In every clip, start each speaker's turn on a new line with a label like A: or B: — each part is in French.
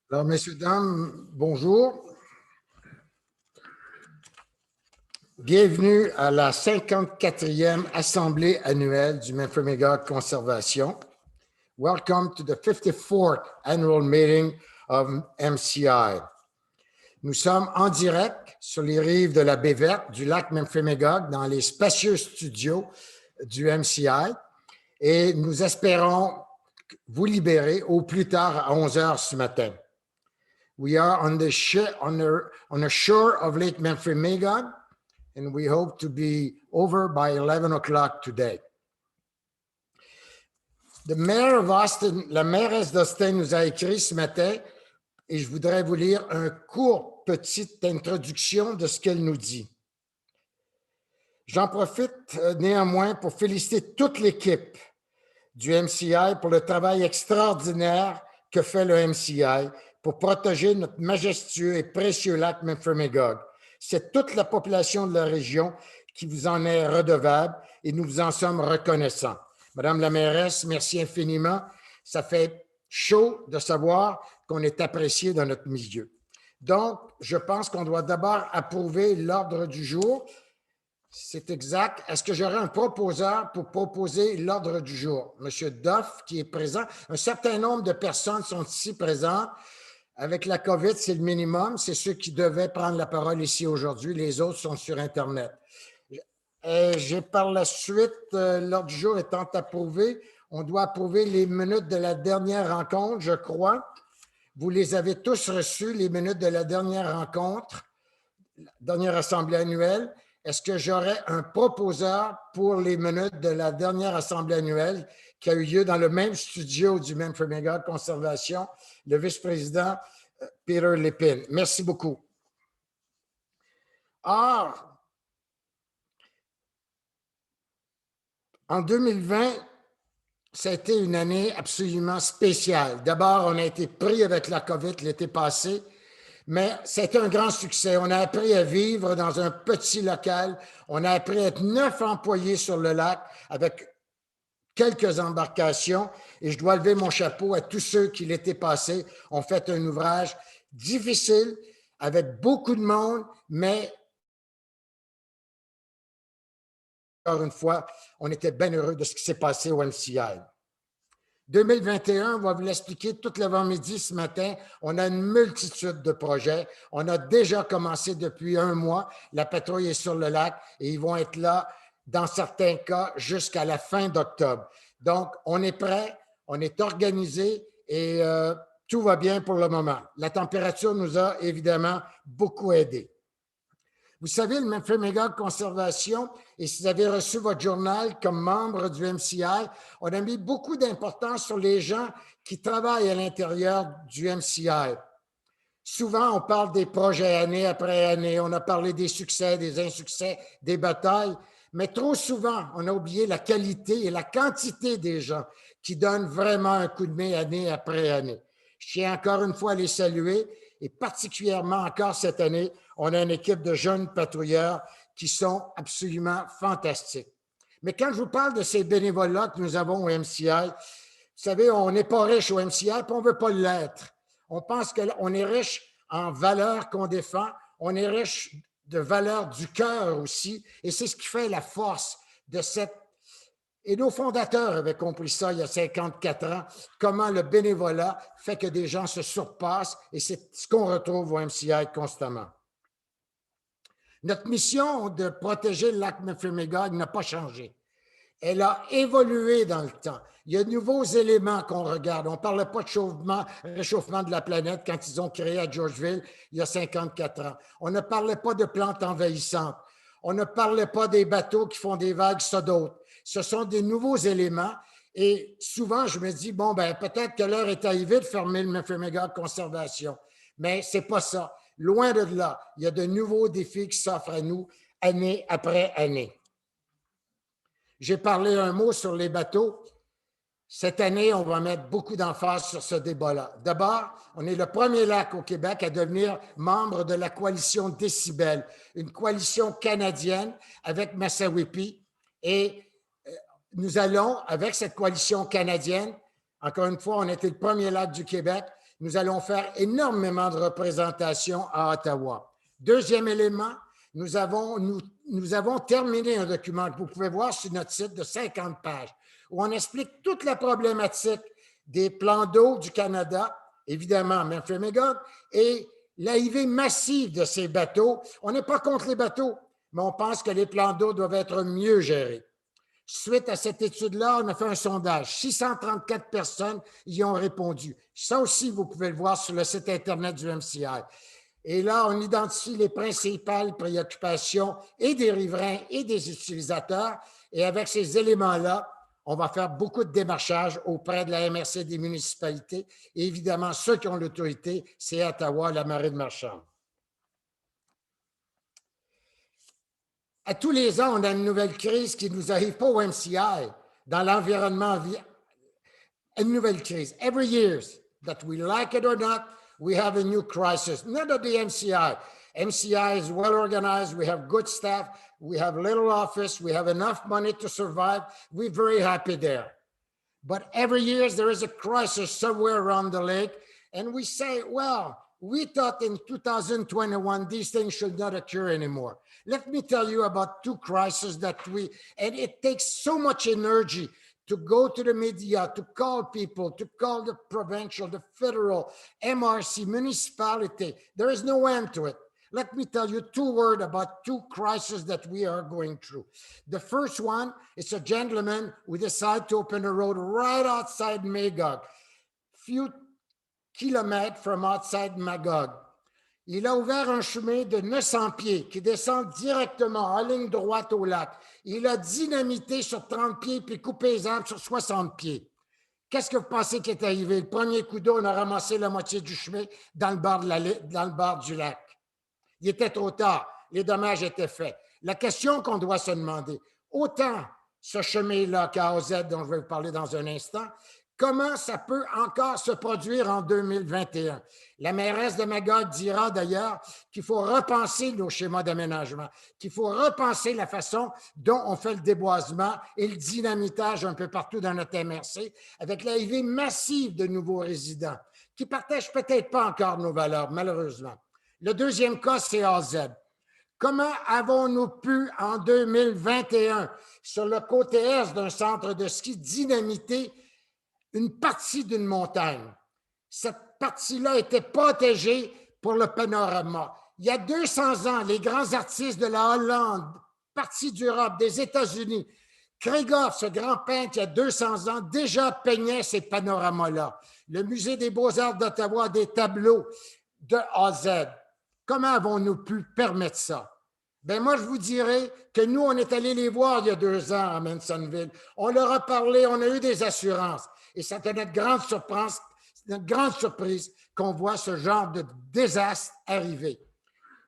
A: Alors, messieurs, dames, bonjour. Bienvenue à la 54e Assemblée annuelle du Memphremagog Conservation. Welcome to the 54th annual meeting of MCI. Nous sommes en direct sur les rives de la baie verte du lac Memphremagog dans les spacieux studios du MCI et nous espérons vous libérer au plus tard à 11 heures ce matin. We are on the shore of Lake Memphremagog, and we hope to be over by 11 o'clock today. The mayor of Austin, la mairesse d'Austin nous a écrit ce matin, et je voudrais vous lire une courte petite introduction de ce qu'elle nous dit. J'en profite néanmoins pour féliciter toute l'équipe du MCI pour le travail extraordinaire que fait le MCI pour protéger notre majestueux et précieux lac Memphremagog. C'est toute la population de la région qui vous en est redevable et nous vous en sommes reconnaissants. Madame la mairesse, merci infiniment. Ça fait chaud de savoir qu'on est apprécié dans notre milieu. Donc, je pense qu'on doit d'abord approuver l'ordre du jour. C'est exact. Est-ce que j'aurai un proposeur pour proposer l'ordre du jour? Monsieur Duff, qui est présent. Un certain nombre de personnes sont ici présentes. Avec la COVID, c'est le minimum. C'est ceux qui devaient prendre la parole ici aujourd'hui. Les autres sont sur Internet. J'ai par la suite, l'ordre du jour étant approuvé, on doit approuver les minutes de la dernière rencontre, je crois. Vous les avez tous reçus, les minutes de la dernière rencontre, dernière assemblée annuelle. Est-ce que j'aurais un proposeur pour les minutes de la dernière assemblée annuelle qui a eu lieu dans le même studio du Memphremagog Conservation, le vice-président Peter Lépine? Merci beaucoup. Or, en 2020, ça a été une année absolument spéciale. D'abord, on a été pris avec la COVID l'été passé, mais c'était un grand succès. On a appris à vivre dans un petit local. On a appris à être 9 employés sur le lac avec quelques embarcations. Et je dois lever mon chapeau à tous ceux qui l'été passé ont fait un ouvrage difficile avec beaucoup de monde, mais encore une fois, on était bien heureux de ce qui s'est passé au MCI. 2021, on va vous l'expliquer tout l'avant-midi ce matin. On a une multitude de projets. On a déjà commencé depuis un mois. La patrouille est sur le lac et ils vont être là, dans certains cas, jusqu'à la fin d'octobre. Donc, on est prêt, on est organisé et tout va bien pour le moment. La température nous a évidemment beaucoup aidés. Vous savez, le Memphremagog Conservation, et si vous avez reçu votre journal comme membre du MCI, on a mis beaucoup d'importance sur les gens qui travaillent à l'intérieur du MCI. Souvent, on parle des projets année après année, on a parlé des succès, des insuccès, des batailles, mais trop souvent, on a oublié la qualité et la quantité des gens qui donnent vraiment un coup de main année après année. Je tiens encore une fois à les saluer et particulièrement encore cette année, on a une équipe de jeunes patrouilleurs qui sont absolument fantastiques. Mais quand je vous parle de ces bénévoles-là que nous avons au MCI, vous savez, on n'est pas riche au MCI, puis on ne veut pas l'être. On pense qu'on est riche en valeurs qu'on défend, on est riche de valeurs du cœur aussi, et c'est ce qui fait la force de cette... Et nos fondateurs avaient compris ça il y a 54 ans, comment le bénévolat fait que des gens se surpassent, et c'est ce qu'on retrouve au MCI constamment. Notre mission de protéger le lac Memphremagog n'a pas changé. Elle a évolué dans le temps. Il y a de nouveaux éléments qu'on regarde. On ne parle pas de réchauffement de la planète quand ils ont créé à Georgeville il y a 54 ans. On ne parlait pas de plantes envahissantes. On ne parlait pas des bateaux qui font des vagues sur d'autres. Ce sont des nouveaux éléments et souvent, je me dis, bon, ben peut-être que l'heure est arrivée de fermer le Memphremagog Conservation, mais ce n'est pas ça. Loin de là, il y a de nouveaux défis qui s'offrent à nous année après année. J'ai parlé un mot sur les bateaux. Cette année, on va mettre beaucoup d'emphase sur ce débat-là. D'abord, on est le premier lac au Québec à devenir membre de la coalition Décibel, une coalition canadienne avec Massawippi. Et nous allons, avec cette coalition canadienne, encore une fois, on était le premier lac du Québec, nous allons faire énormément de représentation à Ottawa. Deuxième élément, nous avons terminé un document que vous pouvez voir sur notre site de 50 pages où on explique toute la problématique des plans d'eau du Canada, évidemment Memphremagog, et l'arrivée massive de ces bateaux. On n'est pas contre les bateaux, mais on pense que les plans d'eau doivent être mieux gérés. Suite à cette étude-là, on a fait un sondage. 634 personnes y ont répondu. Ça aussi, vous pouvez le voir sur le site Internet du MCI. Et là, on identifie les principales préoccupations et des riverains et des utilisateurs. Et avec ces éléments-là, on va faire beaucoup de démarchage auprès de la MRC des municipalités. Et évidemment, ceux qui ont l'autorité, c'est Ottawa, la marine marchande. À tous les ans, on a une nouvelle crise qui ne nous arrive pas au MCI, dans l'environnement, une nouvelle crise. Every year, that we like it or not, we have a new crisis. Not at the MCI. MCI is well organized. We have good staff. We have little office. We have enough money to survive. We're very happy there. But every year there is a crisis somewhere around the lake. And we say, well, we thought in 2021, these things should not occur anymore. Let me tell you about two crises and it takes so much energy to go to the media, to call people, to call the provincial, the federal, MRC, municipality. There is no end to it. Let me tell you two words about two crises that we are going through. The first one is a gentleman who decided to open a road right outside Magog, few kilomètres from outside Magog. Il a ouvert un chemin de 900 pieds qui descend directement en ligne droite au lac. Il a dynamité sur 30 pieds puis coupé les arbres sur 60 pieds. Qu'est-ce que vous pensez qui est arrivé? Le premier coup d'eau, on a ramassé la moitié du chemin dans le bord du lac. Il était trop tard. Les dommages étaient faits. La question qu'on doit se demander, autant ce chemin-là qu'à OZ, dont je vais vous parler dans un instant, comment ça peut encore se produire en 2021? La mairesse de Magog dira d'ailleurs qu'il faut repenser nos schémas d'aménagement, qu'il faut repenser la façon dont on fait le déboisement et le dynamitage un peu partout dans notre MRC, avec l'arrivée massive de nouveaux résidents qui ne partagent peut-être pas encore nos valeurs, malheureusement. Le deuxième cas, c'est AZ. Comment avons-nous pu, en 2021, sur le côté est d'un centre de ski, dynamiter une partie d'une montagne? Cette partie-là était protégée pour le panorama. Il y a 200 ans, les grands artistes de la Hollande, partie d'Europe, des États-Unis, Krigoff, ce grand peintre, il y a 200 ans, déjà peignait ces panoramas-là. Le Musée des Beaux-Arts d'Ottawa a des tableaux de A à Z. Comment avons-nous pu permettre ça? Ben moi, je vous dirais que nous, on est allé les voir il y a 2 ans à Mansonville. On leur a parlé, on a eu des assurances. Et c'était notre grande surprise qu'on voit ce genre de désastre arriver.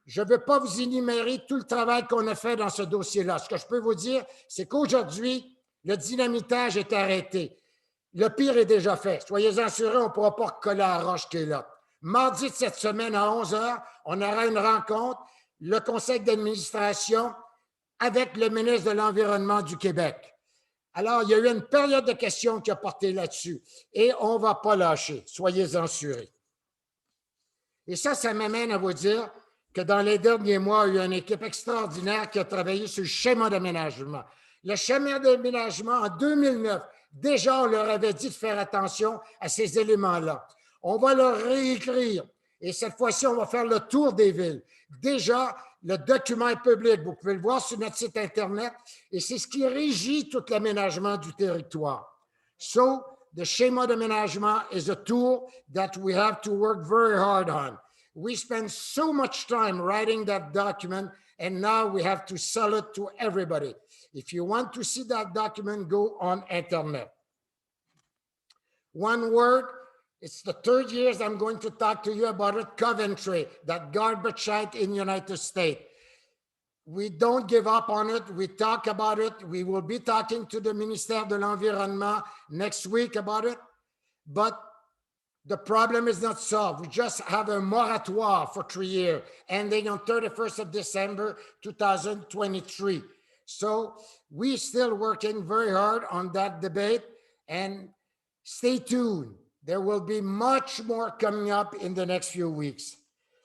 A: Je ne veux pas vous énumérer tout le travail qu'on a fait dans ce dossier-là. Ce que je peux vous dire, c'est qu'aujourd'hui, le dynamitage est arrêté. Le pire est déjà fait. Soyez assurés, on ne pourra pas recoller la roche qui est là. Mardi de cette semaine à 11 h, on aura une rencontre, le conseil d'administration avec le ministre de l'Environnement du Québec. Alors, il y a eu une période de questions qui a porté là-dessus et on ne va pas lâcher, soyez-en assurés. Et ça m'amène à vous dire que dans les derniers mois, il y a eu une équipe extraordinaire qui a travaillé sur le schéma d'aménagement. Le schéma d'aménagement en 2009, déjà, on leur avait dit de faire attention à ces éléments-là. On va leur réécrire et cette fois-ci, on va faire le tour des villes. Déjà, le document est public, vous pouvez le voir sur notre site Internet et c'est ce qui régit tout l'aménagement du territoire. So, the schema d'aménagement is a tool that we have to work very hard on. We spend so much time writing that document and now we have to sell it to everybody. If you want to see that document, go on Internet. One word, it's the 3rd year I'm going to talk to you about it, Coventry, that garbage site in the United States. We don't give up on it. We talk about it. We will be talking to the Ministère de l'Environnement next week about it. But the problem is not solved. We just have a moratoire for 3 years, ending on 31st of December, 2023. So we're still working very hard on that debate and stay tuned. There will be much more coming up in the next few weeks.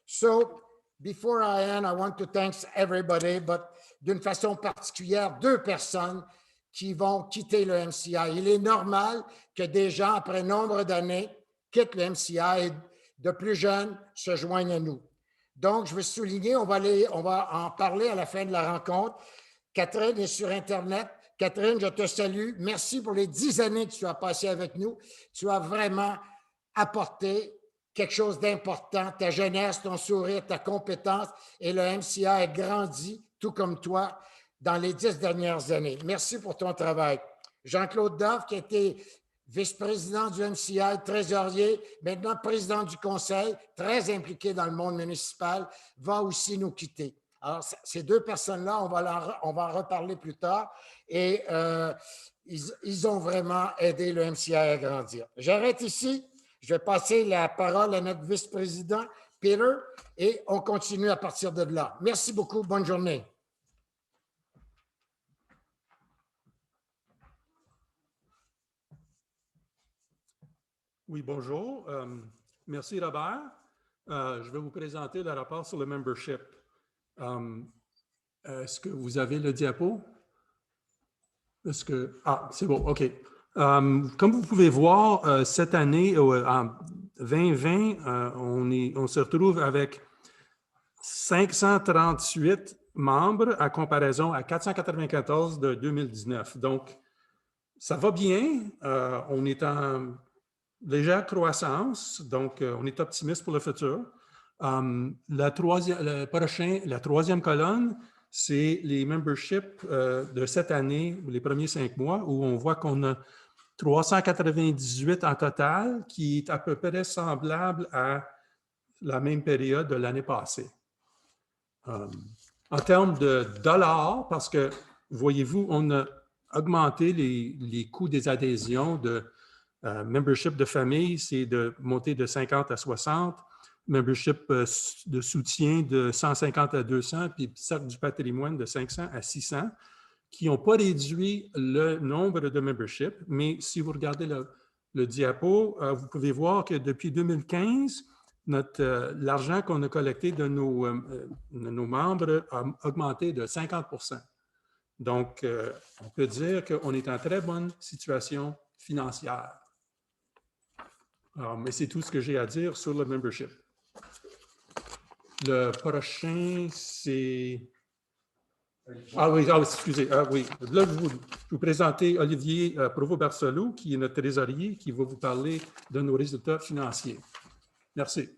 A: So, before I end, I want to thank everybody, but d'une façon particulière, 2 personnes qui vont quitter le MCI. Il est normal que des gens, après nombre d'années, quittent le MCI et de plus jeunes se joignent à nous. Donc, je veux souligner, on va en parler à la fin de la rencontre. Catherine est sur Internet. Catherine, je te salue. Merci pour les 10 années que tu as passées avec nous. Tu as vraiment apporté quelque chose d'important. Ta jeunesse, ton sourire, ta compétence et le MCA a grandi, tout comme toi, dans les 10 dernières années. Merci pour ton travail. Jean-Claude Daff, qui a été vice-président du MCI, trésorier, maintenant président du conseil, très impliqué dans le monde municipal, va aussi nous quitter. Alors, ces 2 personnes-là, on va en reparler plus tard et ils ont vraiment aidé le MCI à grandir. J'arrête ici. Je vais passer la parole à notre vice-président, Peter, et on continue à partir de là. Merci beaucoup. Bonne journée.
B: Oui, bonjour. Merci, Robert. Je vais vous présenter le rapport sur le membership. Est-ce que vous avez le diapo? Est-ce que... Ah, c'est bon, OK. Comme vous pouvez voir, cette année, en 2020, on se retrouve avec 538 membres à comparaison à 494 de 2019. Donc, ça va bien. On est en légère croissance, donc on est optimiste pour le futur. La troisième colonne, c'est les memberships de cette année, les premiers 5 mois, où on voit qu'on a 398 en total, qui est à peu près semblable à la même période de l'année passée. En termes de dollars, parce que, voyez-vous, on a augmenté les coûts des adhésions de membership de famille, c'est de monter de 50 à 60, membership de soutien de 150 à 200, puis cercle du patrimoine de 500 à 600, qui n'ont pas réduit le nombre de memberships, mais si vous regardez le diapo, vous pouvez voir que depuis 2015, l'argent qu'on a collecté de nos membres a augmenté de 50 %. Donc, on peut dire qu'on est en très bonne situation financière. Alors, mais c'est tout ce que j'ai à dire sur le membership. Le prochain, c'est... Ah oui, excusez. Oui. Là, je vais vous présenter Olivier Provost-Barcelot, qui est notre trésorier, qui va vous parler de nos résultats financiers. Merci.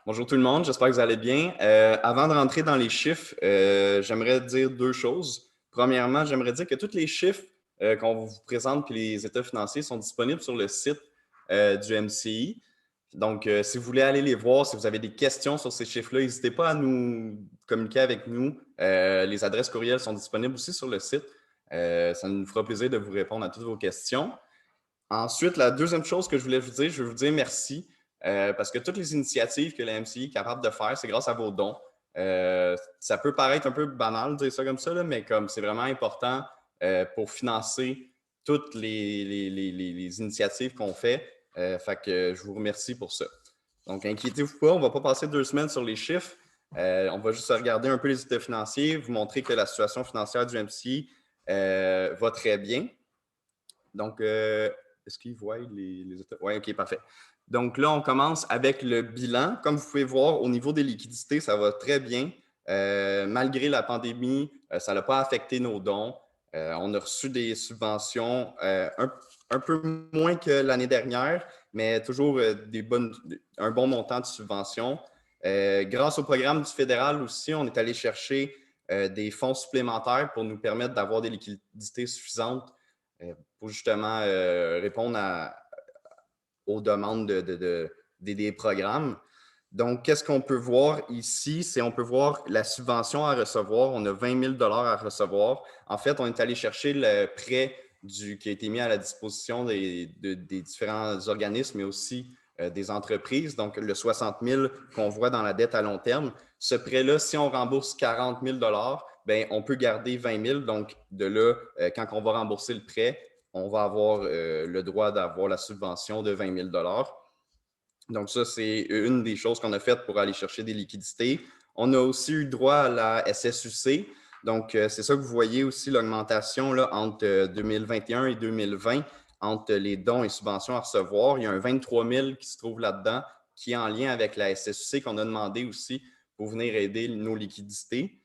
C: Bonjour tout le monde, j'espère que vous allez bien. Avant de rentrer dans les chiffres, j'aimerais dire 2 choses. Premièrement, j'aimerais dire que tous les chiffres qu'on vous présente et les états financiers sont disponibles sur le site du MCI. Donc, si vous voulez aller les voir, si vous avez des questions sur ces chiffres-là, n'hésitez pas à nous communiquer avec nous. Les adresses courriels sont disponibles aussi sur le site. Ça nous fera plaisir de vous répondre à toutes vos questions. Ensuite, la deuxième chose que je voulais vous dire, je veux vous dire merci parce que toutes les initiatives que la MCI est capable de faire, c'est grâce à vos dons. Ça peut paraître un peu banal de dire ça comme ça, là, mais comme c'est vraiment important pour financer toutes les initiatives qu'on fait. Fait que je vous remercie pour ça. Donc, inquiétez-vous pas, on ne va pas passer 2 semaines sur les chiffres. On va juste regarder un peu les états financiers, vous montrer que la situation financière du MCI va très bien. Donc, est-ce qu'ils voient les états? Oui, OK, parfait. Donc là, on commence avec le bilan. Comme vous pouvez voir, au niveau des liquidités, ça va très bien. Malgré la pandémie, ça n'a pas affecté nos dons. On a reçu des subventions un peu moins que l'année dernière, mais toujours un bon montant de subventions. Grâce au programme du fédéral aussi, on est allé chercher des fonds supplémentaires pour nous permettre d'avoir des liquidités suffisantes pour justement répondre aux demandes des programmes. Donc, qu'est-ce qu'on peut voir ici? On peut voir la subvention à recevoir. On a 20 000 $ à recevoir. En fait, on est allé chercher le prêt qui a été mis à la disposition des différents organismes, mais aussi des entreprises. Donc, le 60 000 qu'on voit dans la dette à long terme. Ce prêt-là, si on rembourse 40 000 $, bien, on peut garder 20 000. Donc, de là, quand on va rembourser le prêt, on va avoir le droit d'avoir la subvention de 20 000 $. Donc, ça, c'est une des choses qu'on a faites pour aller chercher des liquidités. On a aussi eu droit à la SSUC. Donc, c'est ça que vous voyez aussi, l'augmentation entre 2021 et 2020, entre les dons et subventions à recevoir. Il y a un 23 000 qui se trouve là-dedans, qui est en lien avec la SSUC qu'on a demandé aussi pour venir aider nos liquidités.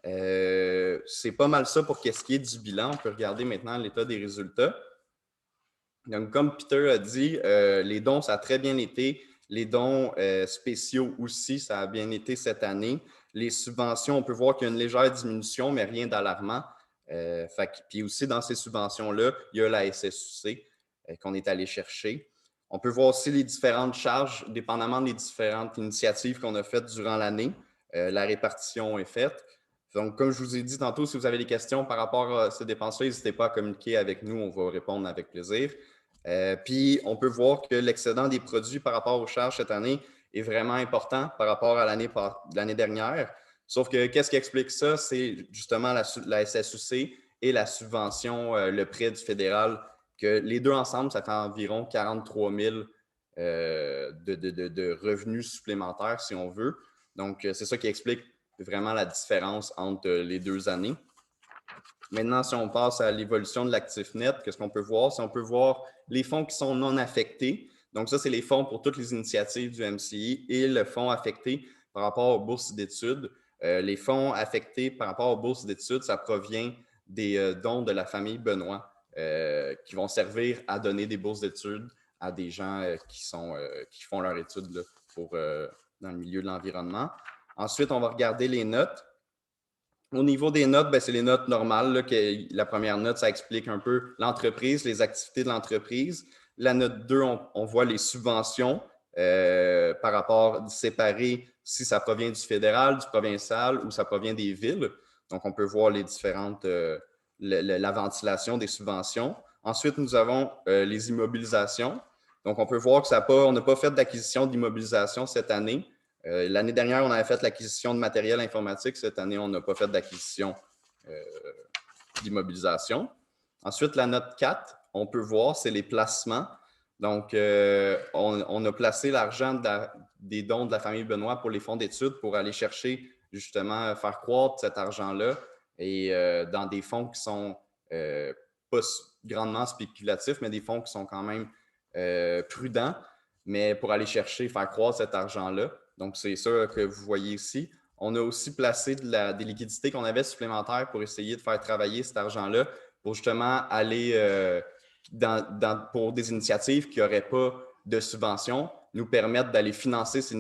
C: C'est pas mal ça pour qu'est-ce qui est du bilan. On peut regarder maintenant l'état des résultats. Donc, comme Peter a dit, les dons, ça a très bien été. Les dons spéciaux aussi, ça a bien été cette année. Les subventions, on peut voir qu'il y a une légère diminution, mais rien d'alarmant. Puis aussi, dans ces subventions-là, il y a la SSUC qu'on est allé chercher. On peut voir aussi les différentes charges, dépendamment des différentes initiatives qu'on a faites durant l'année. La répartition est faite. Donc, comme je vous ai dit tantôt, si vous avez des questions par rapport à ces dépenses-là, n'hésitez pas à communiquer avec nous, on va répondre avec plaisir. Puis, on peut voir que l'excédent des produits par rapport aux charges cette année est vraiment important par rapport à l'année dernière. Sauf que qu'est-ce qui explique ça? C'est justement la SSUC et la subvention, le prêt du fédéral, que les deux ensemble, ça fait environ 43 000 de revenus supplémentaires, si on veut. Donc, c'est ça qui explique vraiment la différence entre les 2 années. Maintenant, si on passe à l'évolution de l'actif net, qu'est-ce qu'on peut voir? Si on peut voir les fonds qui sont non affectés. Donc, ça, c'est les fonds pour toutes les initiatives du MCI et le fonds affecté par rapport aux bourses d'études. Les fonds affectés par rapport aux bourses d'études, ça provient des dons de la famille Benoît qui vont servir à donner des bourses d'études à des gens qui font leurs études là, dans le milieu de l'environnement. Ensuite, on va regarder les notes. Au niveau des notes, c'est les notes normales. Là, la première note, ça explique un peu l'entreprise, les activités de l'entreprise. La note 2, on voit les subventions par rapport séparées si ça provient du fédéral, du provincial ou ça provient des villes. Donc, on peut voir les différentes, la ventilation des subventions. Ensuite, nous avons les immobilisations. Donc, on peut voir qu'on n'a pas fait d'acquisition d'immobilisation cette année. L'année dernière, on avait fait l'acquisition de matériel informatique. Cette année, on n'a pas fait d'acquisition d'immobilisation. Ensuite, la note 4, on peut voir, c'est les placements. Donc, on a placé l'argent des dons de la famille Benoît pour les fonds d'études pour aller chercher, justement, faire croître cet argent-là et dans des fonds qui sont pas grandement spéculatifs, mais des fonds qui sont quand même prudents, mais pour aller chercher, faire croître cet argent-là. Donc, c'est ça que vous voyez ici. On a aussi placé des liquidités qu'on avait supplémentaires pour essayer de faire travailler cet argent-là pour justement aller pour des initiatives qui n'auraient pas de subvention, nous permettre d'aller financer ces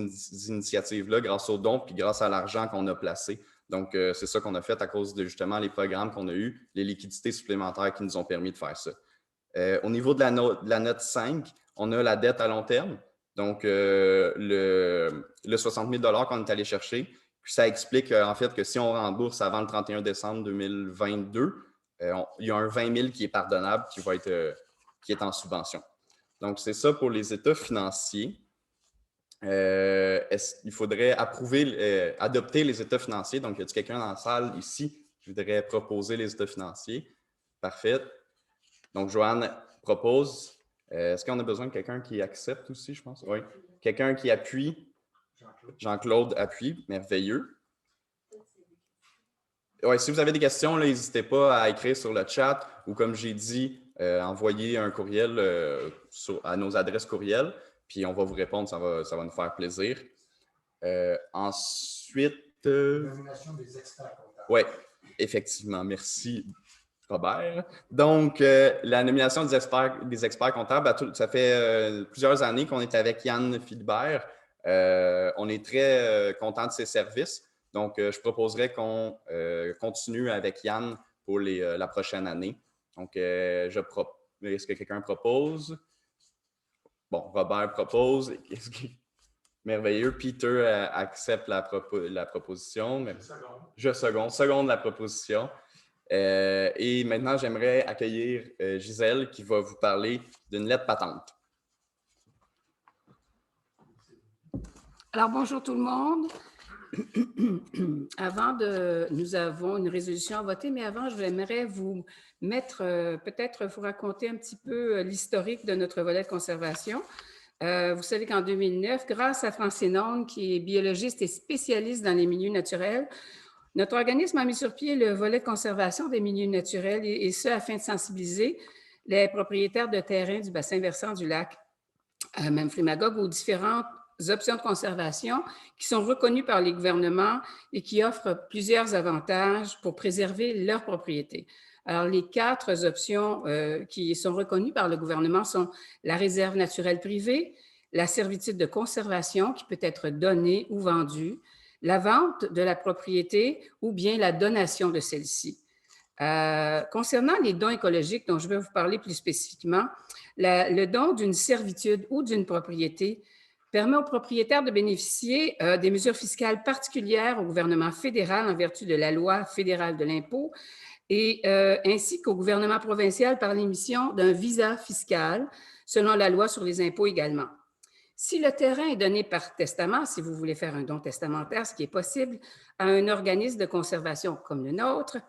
C: initiatives-là grâce aux dons puis grâce à l'argent qu'on a placé. Donc, c'est ça qu'on a fait à cause de justement les programmes qu'on a eus, les liquidités supplémentaires qui nous ont permis de faire ça. Au niveau de la note 5, on a la dette à long terme. Donc, le 60 000 qu'on est allé chercher, puis ça explique en fait que si on rembourse avant le 31 décembre 2022, il y a un 20 000 qui est pardonnable, qui est en subvention. Donc, c'est ça pour les états financiers. Il faudrait adopter les états financiers. Donc, y a-t-il quelqu'un dans la salle ici qui voudrait proposer les états financiers? Parfait. Donc, Joanne propose. Est-ce qu'on a besoin de quelqu'un qui accepte aussi, je pense? Oui. Quelqu'un qui appuie? Jean-Claude appuie. Merveilleux. Oui, si vous avez des questions, n'hésitez pas à écrire sur le chat ou, comme j'ai dit, envoyer un courriel à nos adresses courriel, puis on va vous répondre, ça va nous faire plaisir. Ensuite…
A: La nomination des experts comptables.
C: Oui, effectivement. Merci, Robert. Donc, la nomination des experts comptables, ça fait plusieurs années qu'on est avec Yann Philibert. On est très content de ses services. Donc, je proposerais qu'on continue avec Yann pour la prochaine année. Donc, est-ce que quelqu'un propose? Bon, Robert propose. Merveilleux. Peter accepte la proposition. Je seconde la proposition. Et maintenant, j'aimerais accueillir Gisèle qui va vous parler d'une lettre patente.
D: Alors, bonjour tout le monde. Nous avons une résolution à voter, mais avant, j'aimerais vous mettre, peut-être vous raconter un petit peu l'historique de notre volet de conservation. Vous savez qu'en 2009, grâce à Francine Onde, qui est biologiste et spécialiste dans les milieux naturels, notre organisme a mis sur pied le volet de conservation des milieux naturels et ce, afin de sensibiliser les propriétaires de terrains du bassin versant du lac Memphremagog aux différentes options de conservation qui sont reconnues par les gouvernements et qui offrent plusieurs avantages pour préserver leurs propriétés. Alors, les 4 options qui sont reconnues par le gouvernement sont la réserve naturelle privée, la servitude de conservation qui peut être donnée ou vendue, la vente de la propriété ou bien la donation de celle-ci. Concernant les dons écologiques dont je vais vous parler plus spécifiquement, le don d'une servitude ou d'une propriété permet aux propriétaires de bénéficier des mesures fiscales particulières au gouvernement fédéral en vertu de la loi fédérale de l'impôt et ainsi qu'au gouvernement provincial par l'émission d'un visa fiscal selon la loi sur les impôts également. Si le terrain est donné par testament, si vous voulez faire un don testamentaire, ce qui est possible, à un organisme de conservation comme le nôtre,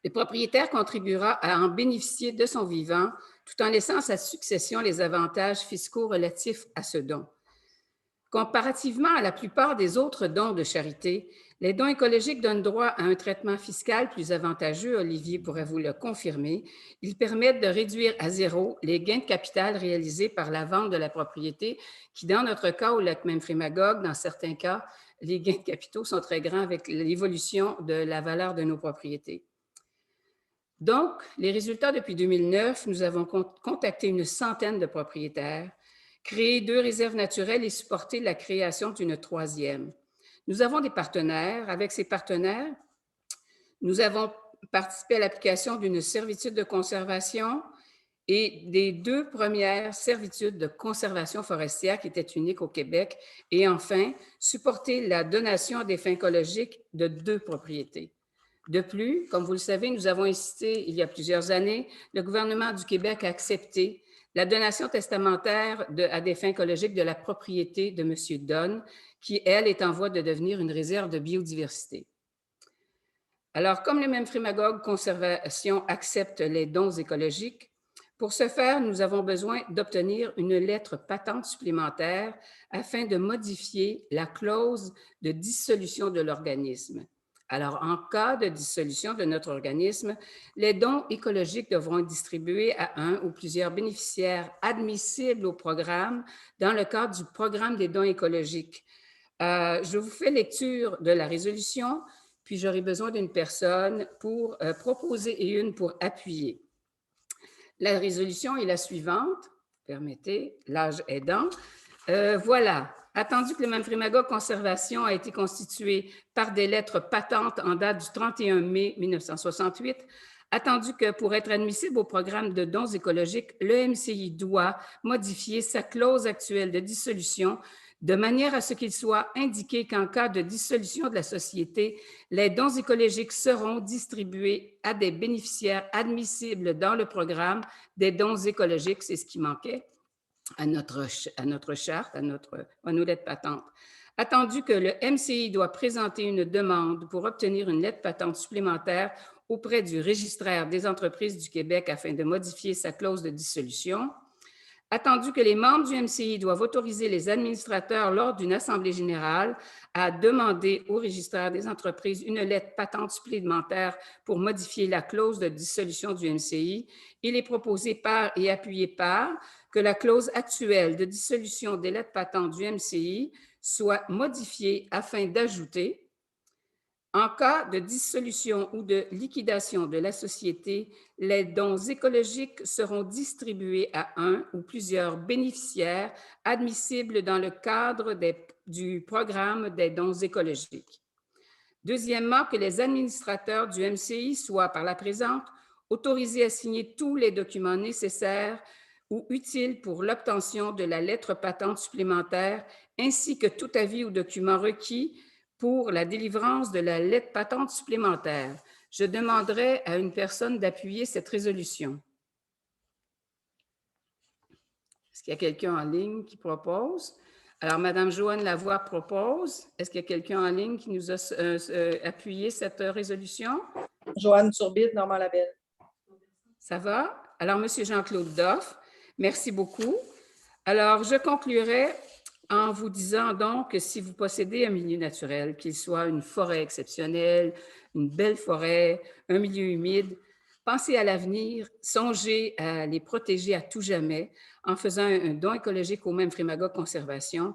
D: le propriétaire contribuera à en bénéficier de son vivant tout en laissant à sa succession les avantages fiscaux relatifs à ce don. Comparativement à la plupart des autres dons de charité, les dons écologiques donnent droit à un traitement fiscal plus avantageux, Olivier pourrait vous le confirmer. Ils permettent de réduire à zéro les gains de capital réalisés par la vente de la propriété, qui dans notre cas au lac Memphremagog, dans certains cas, les gains de capitaux sont très grands avec l'évolution de la valeur de nos propriétés. Donc, les résultats depuis 2009, nous avons contacté une centaine de propriétaires, créé 2 réserves naturelles et supporté la création d'une 3e. Nous avons des partenaires. Avec ces partenaires, nous avons participé à l'application d'une servitude de conservation et des 2 premières servitudes de conservation forestière qui étaient uniques au Québec. Et enfin, supporter la donation à des fins écologiques de 2 propriétés. De plus, comme vous le savez, nous avons incité il y a plusieurs années le gouvernement du Québec à accepter la donation testamentaire à des fins écologiques de la propriété de M. Dunn, qui, elle, est en voie de devenir une réserve de biodiversité. Alors, comme le Memphremagog Conservation accepte les dons écologiques, pour ce faire, nous avons besoin d'obtenir une lettre patente supplémentaire afin de modifier la clause de dissolution de l'organisme. Alors, en cas de dissolution de notre organisme, les dons écologiques devront être distribués à un ou plusieurs bénéficiaires admissibles au programme dans le cadre du programme des dons écologiques. Je vous fais lecture de la résolution, puis j'aurai besoin d'une personne pour proposer et une pour appuyer. La résolution est la suivante. Permettez, l'âge aidant. Voilà. Attendu que le Memphremagog Conservation a été constitué par des lettres patentes en date du 31 mai 1968, attendu que pour être admissible au programme de dons écologiques, le MCI doit modifier sa clause actuelle de dissolution de manière à ce qu'il soit indiqué qu'en cas de dissolution de la société, les dons écologiques seront distribués à des bénéficiaires admissibles dans le programme des dons écologiques. C'est ce qui manquait à notre charte, à nos lettres patentes. Attendu que le MCI doit présenter une demande pour obtenir une lettre patente supplémentaire auprès du registraire des entreprises du Québec afin de modifier sa clause de dissolution. Attendu que les membres du MCI doivent autoriser les administrateurs lors d'une assemblée générale à demander au registraire des entreprises une lettre patente supplémentaire pour modifier la clause de dissolution du MCI, il est proposé par et appuyé par que la clause actuelle de dissolution des lettres patentes du MCI soit modifiée afin d'ajouter en cas de dissolution ou de liquidation de la société, les dons écologiques seront distribués à un ou plusieurs bénéficiaires admissibles dans le cadre du programme des dons écologiques. Deuxièmement, que les administrateurs du MCI soient, par la présente, autorisés à signer tous les documents nécessaires ou utiles pour l'obtention de la lettre patente supplémentaire, ainsi que tout avis ou document requis pour la délivrance de la lettre patente supplémentaire. Je demanderai à une personne d'appuyer cette résolution. Est-ce qu'il y a quelqu'un en ligne qui propose? Alors, Mme Joanne Lavoie propose. Est-ce qu'il y a quelqu'un en ligne qui nous a appuyé cette résolution?
E: Joanne Turbide, Normand Labelle.
D: Ça va? Alors, M. Jean-Claude Doff, merci beaucoup. Alors, je conclurai en vous disant donc que si vous possédez un milieu naturel, qu'il soit une forêt exceptionnelle, une belle forêt, un milieu humide, pensez à l'avenir, songez à les protéger à tout jamais en faisant un don écologique au Memphremagog Conservation.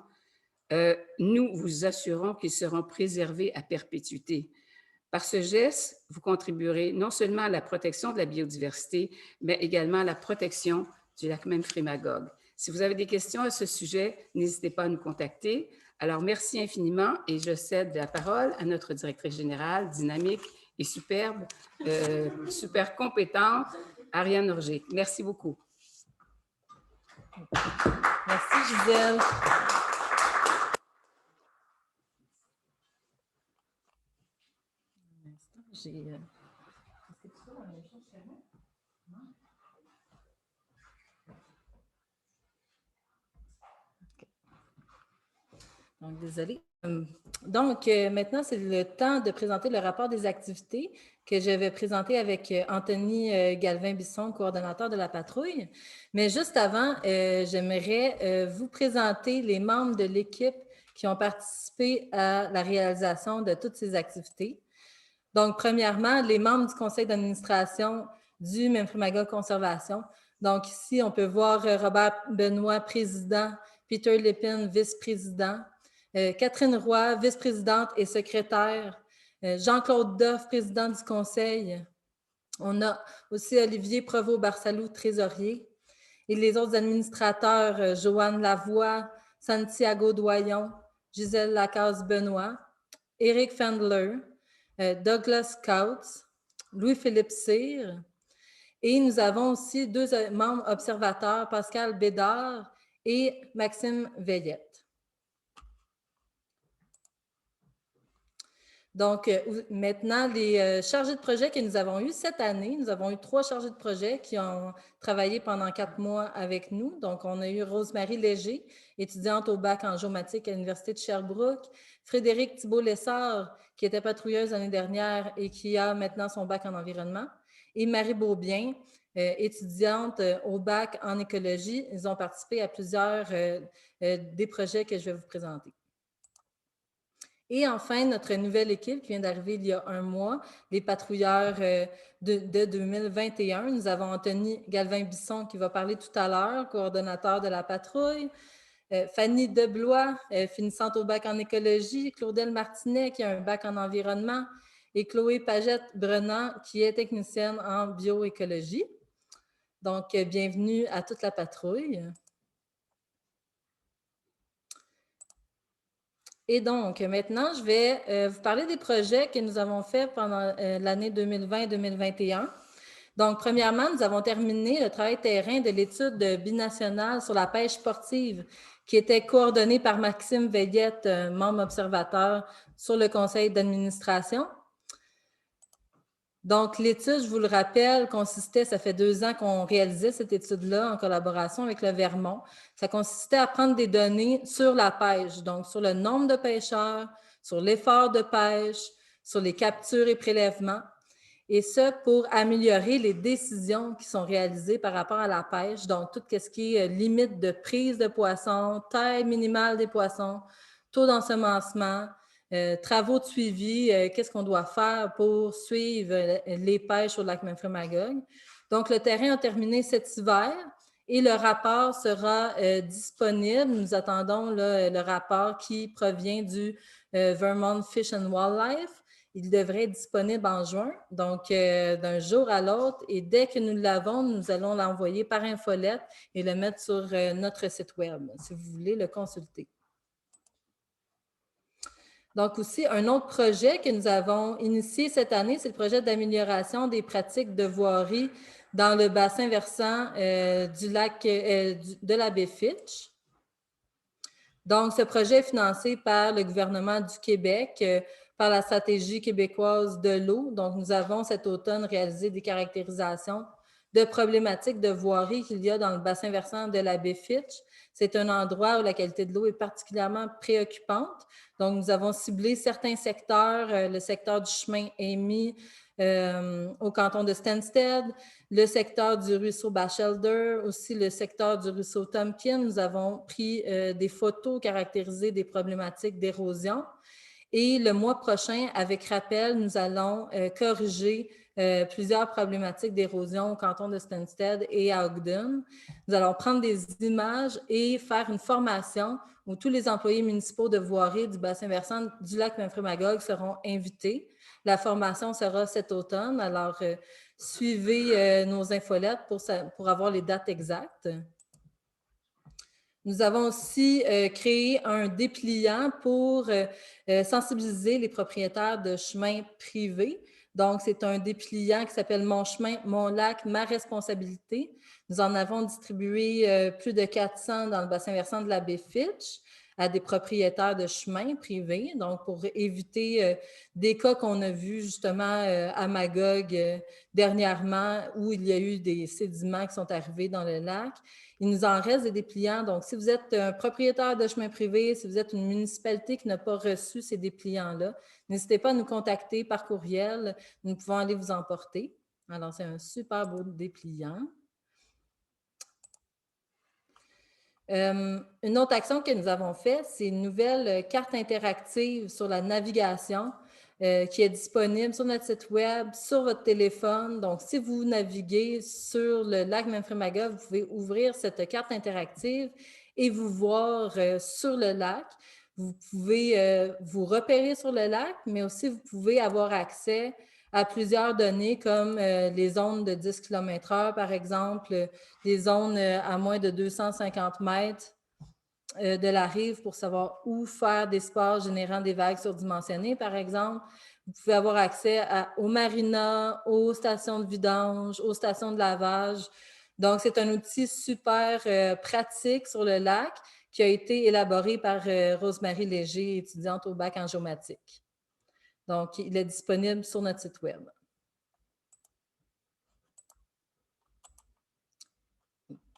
D: Nous vous assurons qu'ils seront préservés à perpétuité. Par ce geste, vous contribuerez non seulement à la protection de la biodiversité, mais également à la protection du lac Memphremagog. Si vous avez des questions à ce sujet, n'hésitez pas à nous contacter. Alors, merci infiniment et je cède la parole à notre directrice générale, dynamique et superbe, super compétente, Ariane Orgé. Merci beaucoup.
E: Merci, Gisèle. Donc, désolée. Donc, maintenant, c'est le temps de présenter le rapport des activités que je vais présenter avec Anthony Galvin-Bisson, coordonnateur de la patrouille. Mais juste avant, j'aimerais vous présenter les membres de l'équipe qui ont participé à la réalisation de toutes ces activités. Donc, premièrement, les membres du conseil d'administration du Memphremagog Conservation. Donc, ici, on peut voir Robert Benoît, président, Peter Lépine, vice-président, Catherine Roy, vice-présidente et secrétaire, Jean-Claude Doff, président du conseil. On a aussi Olivier Provost-Barsalou, trésorier, et les autres administrateurs, Joanne Lavoie, Santiago Doyon, Gisèle Lacasse-Benoît, Éric Fendler, Douglas Coutts, Louis-Philippe Cyr, et nous avons aussi deux membres observateurs, Pascal Bédard et Maxime Veillette. Donc, maintenant, les chargés de projet que nous avons eus cette année, nous avons eu 3 chargés de projet qui ont travaillé pendant 4 mois avec nous. Donc, on a eu Rosemary Léger, étudiante au bac en géomatique à l'Université de Sherbrooke, Frédéric Thibault-Lessard, qui était patrouilleuse l'année dernière et qui a maintenant son bac en environnement, et Marie Beaubien, étudiante au bac en écologie. Ils ont participé à plusieurs des projets que je vais vous présenter. Et enfin, notre nouvelle équipe qui vient d'arriver il y a 1 mois, les patrouilleurs de 2021. Nous avons Anthony Galvin-Bisson qui va parler tout à l'heure, coordonnateur de la patrouille. Fanny Deblois, finissante au bac en écologie. Claudel Martinet qui a un bac en environnement. Et Chloé Pagette-Brennan qui est technicienne en bioécologie. Donc, bienvenue à toute la patrouille. Et donc, maintenant, je vais vous parler des projets que nous avons faits pendant l'année 2020-2021. Donc, premièrement, nous avons terminé le travail terrain de l'étude binationale sur la pêche sportive qui était coordonnée par Maxime Veillette, membre observateur sur le conseil d'administration. Donc, l'étude, je vous le rappelle, consistait, ça fait 2 ans qu'on réalisait cette étude-là en collaboration avec le Vermont. Ça consistait à prendre des données sur la pêche, donc sur le nombre de pêcheurs, sur l'effort de pêche, sur les captures et prélèvements, et ça pour améliorer les décisions qui sont réalisées par rapport à la pêche, donc tout ce qui est limite de prise de poissons, taille minimale des poissons, taux d'ensemencement, travaux de suivi, qu'est-ce qu'on doit faire pour suivre les pêches au lac Memphremagog. Donc, le terrain a terminé cet hiver et le rapport sera disponible. Nous attendons là, le rapport qui provient du Vermont Fish and Wildlife. Il devrait être disponible en juin, donc d'un jour à l'autre. Et dès que nous l'avons, nous allons l'envoyer par infolette et le mettre sur notre site web, si vous voulez le consulter. Donc aussi, un autre projet que nous avons initié cette année, c'est le projet d'amélioration des pratiques de voirie dans le bassin versant du lac de la baie Fitch. Donc, ce projet est financé par le gouvernement du Québec, par la stratégie québécoise de l'eau. Donc, nous avons cet automne réalisé des caractérisations de problématiques de voirie qu'il y a dans le bassin versant de la baie Fitch. C'est un endroit où la qualité de l'eau est particulièrement préoccupante. Donc, nous avons ciblé certains secteurs, le secteur du chemin Amy au canton de Stansted, le secteur du ruisseau Batchelder, aussi le secteur du ruisseau Tompkin. Nous avons pris des photos caractérisées des problématiques d'érosion. Et le mois prochain, avec rappel, nous allons corriger plusieurs problématiques d'érosion au canton de Stansted et à Ogden. Nous allons prendre des images et faire une formation où tous les employés municipaux de voirie du bassin versant du lac Memphremagog seront invités. La formation sera cet automne, alors suivez nos infolettes pour avoir les dates exactes. Nous avons aussi créé un dépliant pour sensibiliser les propriétaires de chemins privés. Donc, c'est un dépliant qui s'appelle « Mon chemin, mon lac, ma responsabilité ». Nous en avons distribué plus de 400 dans le bassin versant de la baie Fitch à des propriétaires de chemins privés, donc pour éviter des cas qu'on a vus justement à Magog dernièrement où il y a eu des sédiments qui sont arrivés dans le lac. Il nous en reste des dépliants. Donc, si vous êtes un propriétaire de chemin privé, si vous êtes une municipalité qui n'a pas reçu ces dépliants-là, n'hésitez pas à nous contacter par courriel. Nous pouvons aller vous emporter. Alors, c'est un super beau dépliant. Une autre action que nous avons faite, c'est une nouvelle carte interactive sur la navigation qui est disponible sur notre site web, sur votre téléphone. Donc, si vous naviguez sur le lac Memphremagog, vous pouvez ouvrir cette carte interactive et vous voir sur le lac. Vous pouvez vous repérer sur le lac, mais aussi vous pouvez avoir accès à plusieurs données comme les zones de 10 km/h, par exemple, les zones à moins de 250 mètres de la rive pour savoir où faire des sports générant des vagues surdimensionnées, par exemple. Vous pouvez avoir accès aux marinas, aux stations de vidange, aux stations de lavage. Donc, c'est un outil super pratique sur le lac qui a été élaboré par Rosemary Léger, étudiante au bac en géomatique. Donc, il est disponible sur notre site web.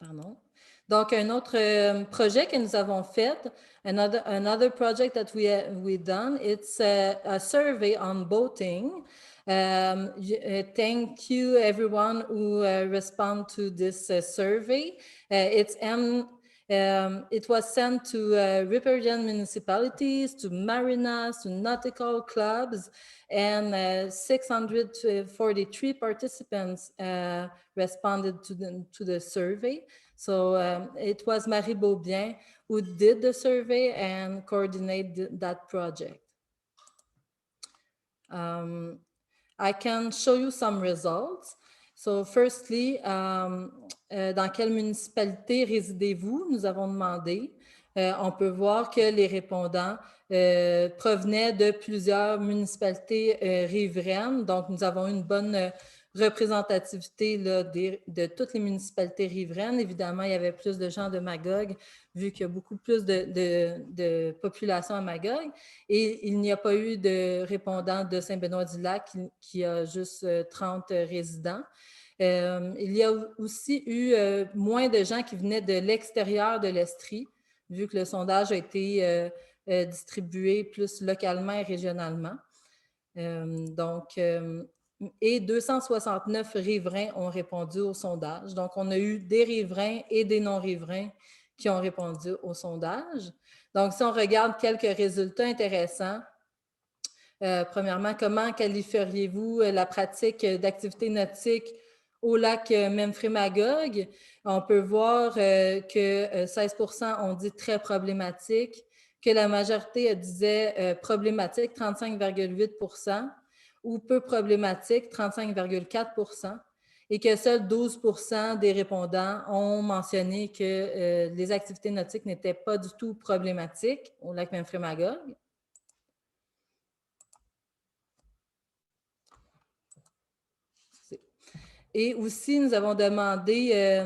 E: Pardon. Donc, un autre projet que nous avons fait, another project that we've done, it's a survey on boating. Thank you everyone who respond to this survey. It was sent to Riparian municipalities, to marinas, to nautical clubs, and 643 participants responded to the survey. So it was Marie Beaubien who did the survey and coordinated that project. I can show you some results. So firstly, dans quelle municipalité résidez-vous? Nous avons demandé. On peut voir que les répondants provenaient de plusieurs municipalités riveraines. Donc, nous avons une bonne représentativité là, de toutes les municipalités riveraines. Évidemment, il y avait plus de gens de Magog, vu qu'il y a beaucoup plus de population à Magog. Et il n'y a pas eu de répondants de Saint-Benoît-du-Lac qui a juste 30 résidents. Il y a aussi eu moins de gens qui venaient de l'extérieur de l'Estrie, vu que le sondage a été distribué plus localement et régionalement. Et 269 riverains ont répondu au sondage. Donc, on a eu des riverains et des non-riverains qui ont répondu au sondage. Donc, si on regarde quelques résultats intéressants, premièrement, comment qualifieriez-vous la pratique d'activité nautique au lac Memphremagog? On peut voir que 16% ont dit très problématique, que la majorité disait problématique, 35,8%, ou peu problématique, 35,4%, et que seuls 12% des répondants ont mentionné que les activités nautiques n'étaient pas du tout problématiques au lac Memphremagog. Et aussi, nous avons demandé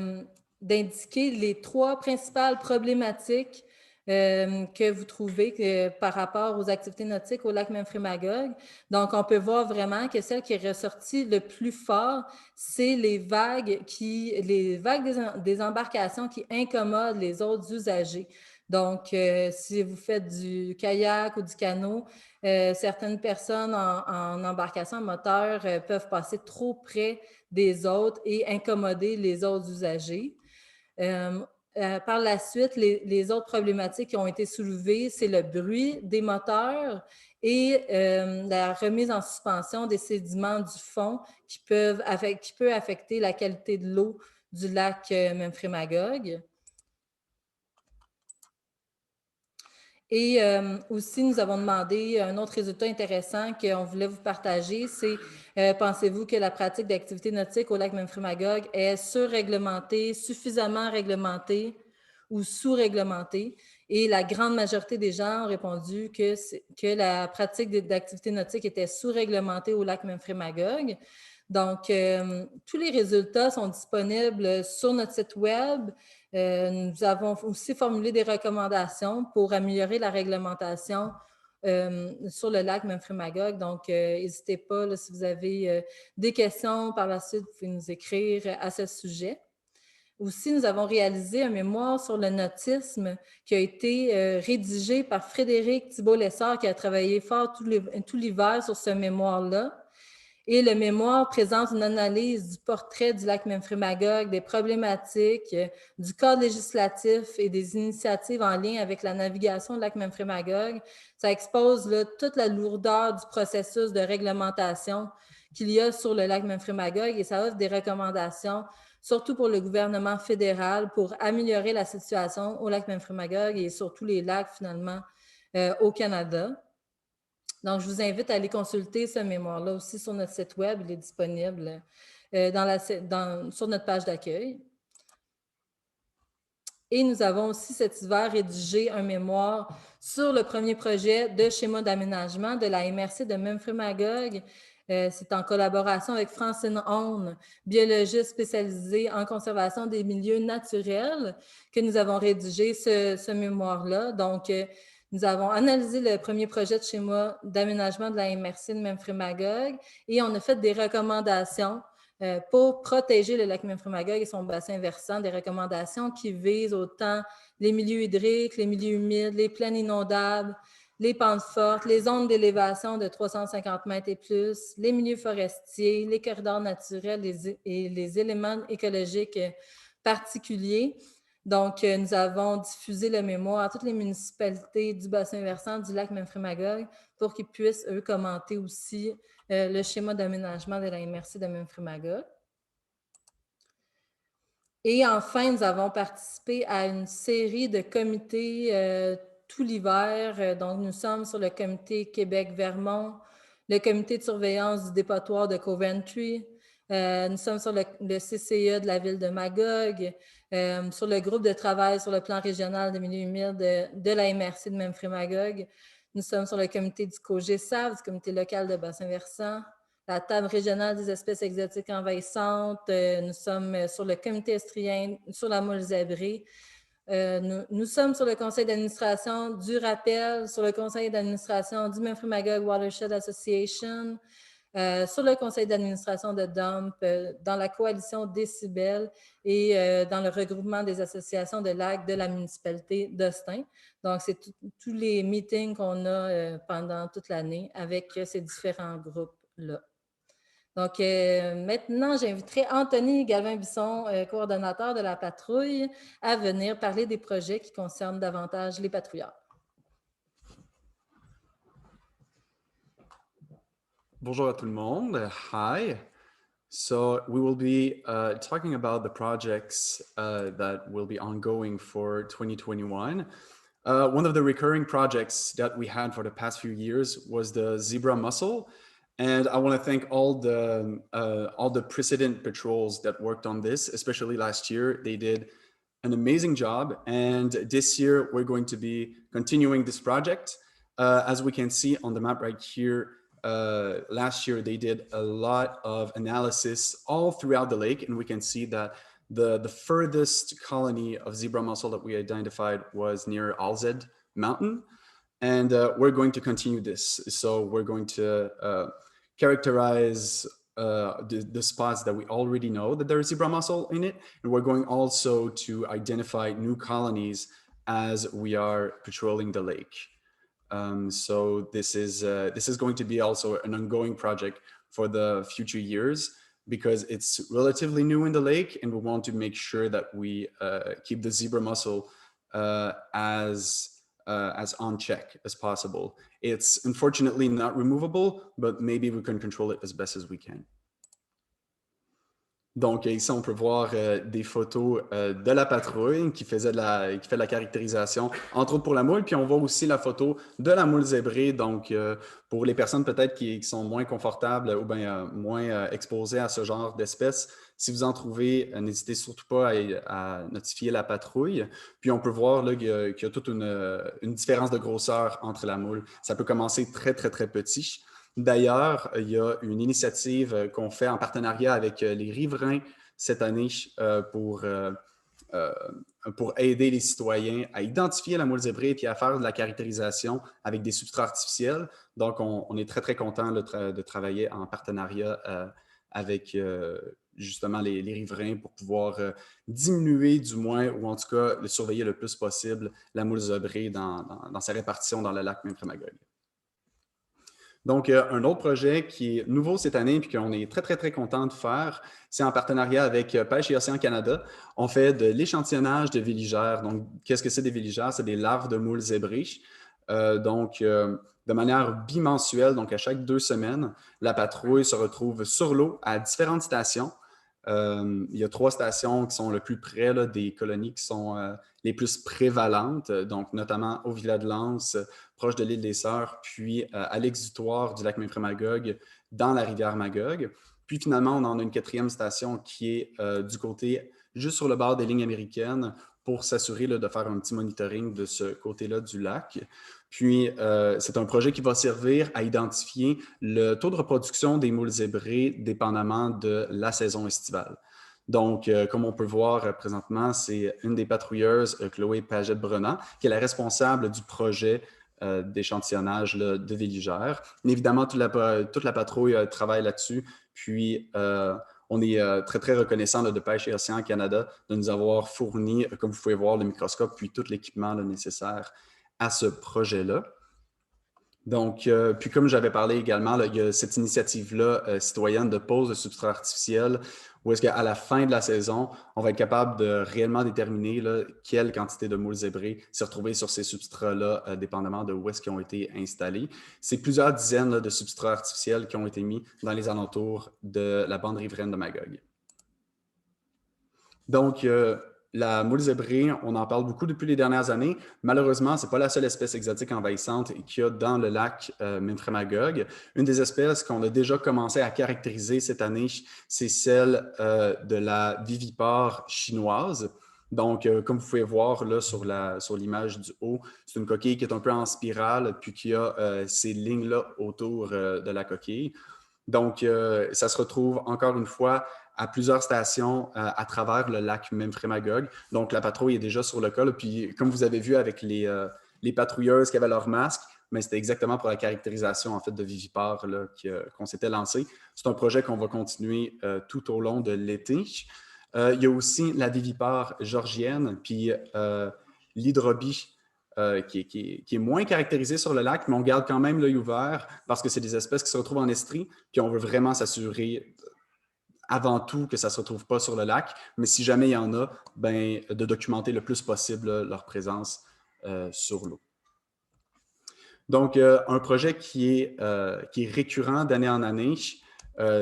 E: d'indiquer les 3 principales problématiques que vous trouvez par rapport aux activités nautiques au lac Memphremagog. Donc, on peut voir vraiment que celle qui est ressortie le plus fort, c'est les vagues des embarcations qui incommodent les autres usagers. Donc, si vous faites du kayak ou du canot, certaines personnes en embarcation à moteur peuvent passer trop près des autres et incommoder les autres usagers. Par la suite, les autres problématiques qui ont été soulevées, c'est le bruit des moteurs et la remise en suspension des sédiments du fond qui peut affecter la qualité de l'eau du lac Memphremagog. Et aussi, nous avons demandé un autre résultat intéressant qu'on voulait vous partager, c'est pensez-vous que la pratique d'activité nautique au lac Memphremagog est surréglementée, suffisamment réglementée ou sous-réglementée? Et la grande majorité des gens ont répondu que la pratique d'activité nautique était sous-réglementée au lac Memphremagog. Donc, tous les résultats sont disponibles sur notre site web. Nous avons aussi formulé des recommandations pour améliorer la réglementation sur le lac Memphremagog. Donc, n'hésitez pas, là, si vous avez des questions par la suite, vous pouvez nous écrire à ce sujet. Aussi, nous avons réalisé un mémoire sur le nautisme qui a été rédigé par Frédéric Thibault-Lessard, qui a travaillé fort tout l'hiver sur ce mémoire-là. Et le mémoire présente une analyse du portrait du lac Memphremagog, des problématiques, du cadre législatif et des initiatives en lien avec la navigation du lac Memphremagog. Ça expose là, toute la lourdeur du processus de réglementation qu'il y a sur le lac Memphremagog et ça offre des recommandations, surtout pour le gouvernement fédéral, pour améliorer la situation au lac Memphremagog et sur tous les lacs finalement au Canada. Donc, je vous invite à aller consulter ce mémoire-là aussi sur notre site web. Il est disponible sur notre page d'accueil. Et nous avons aussi cet hiver rédigé un mémoire sur le premier projet de schéma d'aménagement de la MRC de Memphremagog. C'est en collaboration avec Francine Hone, biologiste spécialisée en conservation des milieux naturels, que nous avons rédigé ce mémoire-là. Donc, nous avons analysé le premier projet de schéma d'aménagement de la MRC de Memphremagog et on a fait des recommandations pour protéger le lac Memphremagog et son bassin versant, des recommandations qui visent autant les milieux hydriques, les milieux humides, les plaines inondables, les pentes fortes, les zones d'élévation de 350 mètres et plus, les milieux forestiers, les corridors naturels et les éléments écologiques particuliers. Donc, nous avons diffusé le mémoire à toutes les municipalités du bassin versant du lac Memphremagog pour qu'ils puissent, eux, commenter aussi le schéma d'aménagement de la MRC de Memphremagog. Et enfin, nous avons participé à une série de comités tout l'hiver. Donc, nous sommes sur le comité Québec-Vermont, le comité de surveillance du dépotoir de Coventry. Nous sommes sur le CCE de la ville de Magog, sur le groupe de travail sur le plan régional des milieux humides de la MRC de Memphremagog. Nous sommes sur le comité du COGESAV, du comité local de bassin versant, la table régionale des espèces exotiques envahissantes. Nous sommes sur le comité estrien, sur la moule zébrée. Nous sommes sur le conseil d'administration du rappel, sur le conseil d'administration du Memphremagog Watershed Association, sur le conseil d'administration de DUMP, dans la coalition Décibel et dans le regroupement des associations de lacs de la municipalité d'Austin. Donc, c'est tous les meetings qu'on a pendant toute l'année avec ces différents groupes-là. Donc, maintenant, j'inviterai Anthony Galvin-Bisson, coordonnateur de la patrouille, à venir parler des projets qui concernent davantage les patrouilleurs.
F: Bonjour à tout le monde. Hi. So we will be talking about the projects that will be ongoing for 2021. One of the recurring projects that we had for the past few years was the zebra mussel. And I want to thank all the precedent patrols that worked on this, especially last year. They did an amazing job. And this year, we're going to be continuing this project. As we can see on the map right here, last year, they did a lot of analysis all throughout the lake. And we can see that The furthest colony of zebra mussel that we identified was near Alzed Mountain. And we're going to continue this. So we're going to characterize the spots that we already know that there's zebra mussel in it. And we're going also to identify new colonies as we are patrolling the lake. So this is going to be also an ongoing project for the future years because it's relatively new in the lake, and we want to make sure that we keep the zebra mussel as on check as possible. It's unfortunately not removable, but maybe we can control it as best as we can. Donc ici, on peut voir des photos de la patrouille qui fait de la caractérisation, entre autres pour la moule. Puis on voit aussi la photo de la moule zébrée. Donc pour les personnes peut-être qui sont moins confortables ou bien moins exposées à ce genre d'espèces, si vous en trouvez, n'hésitez surtout pas à notifier la patrouille. Puis on peut voir qu'il y a toute une différence de grosseur entre la moule. Ça peut commencer très, très, très petit. D'ailleurs, il y a une initiative qu'on fait en partenariat avec les riverains cette année pour aider les citoyens à identifier la moule zébrée et à faire de la caractérisation avec des substrats artificiels. Donc, on est très, très content de travailler en partenariat avec justement les riverains pour pouvoir diminuer du moins, ou en tout cas le surveiller le plus possible, la moule zébrée dans sa répartition dans le lac Memphremagog. Donc, un autre projet qui est nouveau cette année et qu'on est très, très, très content de faire, c'est en partenariat avec Pêche et Océan Canada. On fait de l'échantillonnage de véligères. Donc, qu'est-ce que c'est des véligères? C'est des larves de moules zébrées. De manière bimensuelle, donc à chaque 2 semaines, la patrouille se retrouve sur l'eau à différentes stations. Il y a 3 stations qui sont le plus près là, des colonies qui sont les plus prévalentes, donc notamment au Villa de Lens, proche de l'île des Sœurs, puis à l'exutoire du lac Memphremagog, dans la rivière Magog. Puis finalement, on en a une 4e station qui est du côté, juste sur le bord des lignes américaines, pour s'assurer de faire un petit monitoring de ce côté-là du lac. Puis, c'est un projet qui va servir à identifier le taux de reproduction des moules zébrées dépendamment de la saison estivale. Donc, comme on peut voir présentement, c'est une des patrouilleuses, Chloé Pagette-Brennan, qui est la responsable du projet d'échantillonnage de véligères. Évidemment, toute la patrouille travaille là-dessus. Puis, on est très, très reconnaissant de Pêche et Océan Canada de nous avoir fourni, comme vous pouvez voir, le microscope puis tout l'équipement nécessaire à ce projet-là. Donc, puis comme j'avais parlé également, là, il y a cette initiative-là citoyenne de pose de substrats artificiels où est-ce qu'à la fin de la saison, on va être capable de réellement déterminer là, quelle quantité de moules zébrées s'est retrouvée sur ces substrats-là, dépendamment de où est-ce qu'ils ont été installés. C'est plusieurs dizaines là, de substrats artificiels qui ont été mis dans les alentours de la bande riveraine de Magog. Donc, la moule zébrée, on en parle beaucoup depuis les dernières années. Malheureusement, ce n'est pas la seule espèce exotique envahissante qu'il y a dans le lac Memphremagog. Une des espèces qu'on a déjà commencé à caractériser cette année, c'est celle de la vivipare chinoise. Donc, comme vous pouvez voir là sur l'image du haut, c'est une coquille qui est un peu en spirale, puis qui a ces lignes-là autour de la coquille. Donc, ça se retrouve encore une fois à plusieurs stations à travers le lac Memphremagog. Donc, la patrouille est déjà sur le cas. Là, puis, comme vous avez vu avec les patrouilleuses qui avaient leur masque, mais c'était exactement pour la caractérisation en fait, de vivipares qu'on s'était lancé. C'est un projet qu'on va continuer tout au long de l'été. Il y a aussi la vivipare georgienne, puis l'hydrobie, qui est moins caractérisée sur le lac, mais on garde quand même l'œil ouvert parce que c'est des espèces qui se retrouvent en estrie, puis on veut vraiment s'assurer avant tout que ça ne se retrouve pas sur le lac, mais si jamais il y en a, ben, de documenter le plus possible leur présence sur l'eau. Donc, un projet qui est récurrent d'année en année,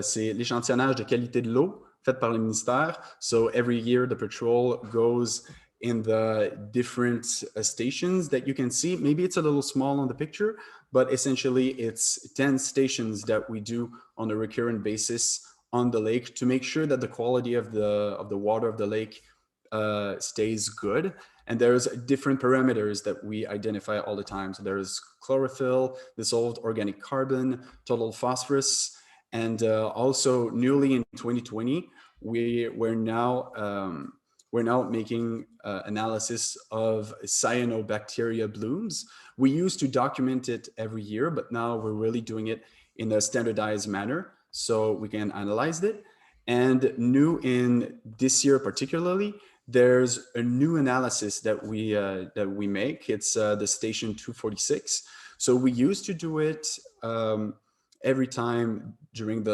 F: c'est l'échantillonnage de qualité de l'eau fait par le ministère. So, every year, the patrol goes in the different stations that you can see. Maybe it's a little small on the picture, but essentially, it's 10 stations that we do on a recurrent basis on the lake to make sure that the quality of the water of the lake stays good. And there's different parameters that we identify all the time. So there's chlorophyll, dissolved organic carbon, total phosphorus, and also newly in 2020, we're now making analysis of cyanobacteria blooms. We used to document it every year, but now we're really doing it in a standardized manner so we can analyze it. And new in this year particularly, there's a new analysis that we make. It's the Station 246. So we used to do it every time during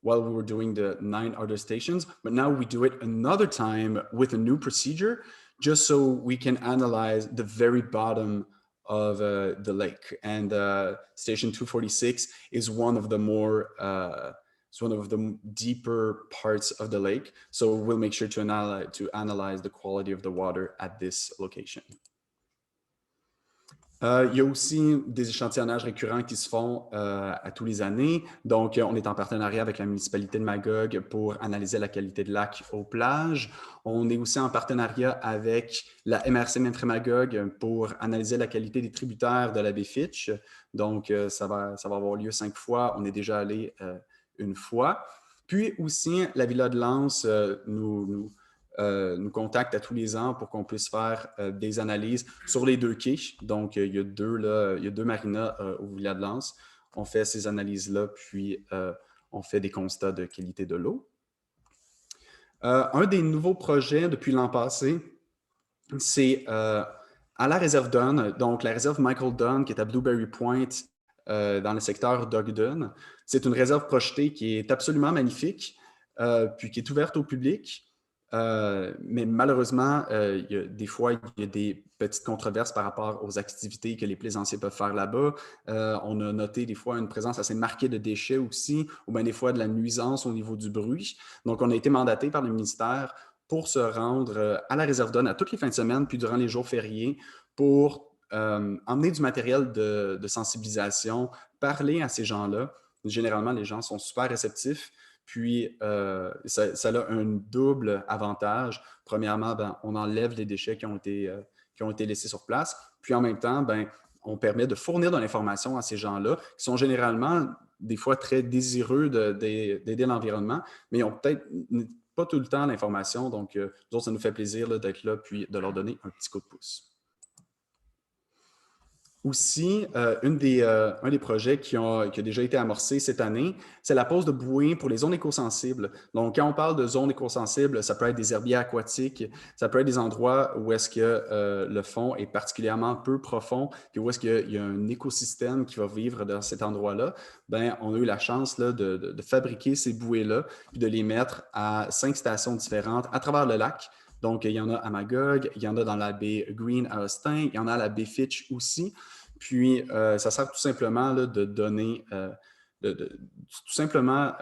F: while we were doing the 9 other stations, but now we do it another time with a new procedure, just so we can analyze the very bottom of the lake. And Station 246 is one of the more it's one of the deeper parts of the lake. So we'll make sure to analyze the quality of the water at this location. Il y a aussi des échantillonnages récurrents qui se font à tous les années. Donc, on est en partenariat avec la municipalité de Magog pour analyser la qualité de lac aux plages. On est aussi en partenariat avec la MRC Mainfré-Magog pour analyser la qualité des tributaires de la baie Fitch. Donc, ça va avoir lieu 5 fois. On est déjà allé une fois. Puis aussi, la Villa de Lens nous contacte à tous les ans pour qu'on puisse faire des analyses sur les 2 quais. Donc, il y a 2 marinas au Villa de Lens. On fait ces analyses-là, puis on fait des constats de qualité de l'eau. Un des nouveaux projets depuis l'an passé, c'est à la réserve Dunn, donc la réserve Michael Dunn qui est à Blueberry Point dans le secteur d'Ogden. C'est une réserve projetée qui est absolument magnifique, puis qui est ouverte au public. Mais malheureusement, des fois, il y a des petites controverses par rapport aux activités que les plaisanciers peuvent faire là-bas. On a noté des fois une présence assez marquée de déchets aussi, ou bien des fois de la nuisance au niveau du bruit. Donc, on a été mandaté par le ministère pour se rendre à la réserve Dunn à toutes les fins de semaine, puis durant les jours fériés, pour emmener du matériel de sensibilisation, parler à ces gens-là. Généralement, les gens sont super réceptifs. Puis, ça a un double avantage. Premièrement, on enlève les déchets qui ont été laissés sur place. Puis, en même temps, on permet de fournir de l'information à ces gens-là qui sont généralement, des fois, très désireux d'aider l'environnement, mais ils n'ont peut-être pas tout le temps l'information. Donc, nous autres, ça nous fait plaisir d'être là puis de leur donner un petit coup de pouce. Aussi, un des projets qui a déjà été amorcé cette année, c'est la pose de bouées pour les zones écosensibles. Donc, quand on parle de zones écosensibles, ça peut être des herbiers aquatiques, ça peut être des endroits où est-ce que le fond est particulièrement peu profond, puis où est-ce qu'il y a un écosystème qui va vivre dans cet endroit-là. On a eu la chance là, de fabriquer ces bouées-là, puis de les mettre à 5 stations différentes à travers le lac. Donc, il y en a à Magog, il y en a dans la baie Green à Austin, il y en a à la baie Fitch aussi. Puis, ça sert tout simplement là, de donner, tout simplement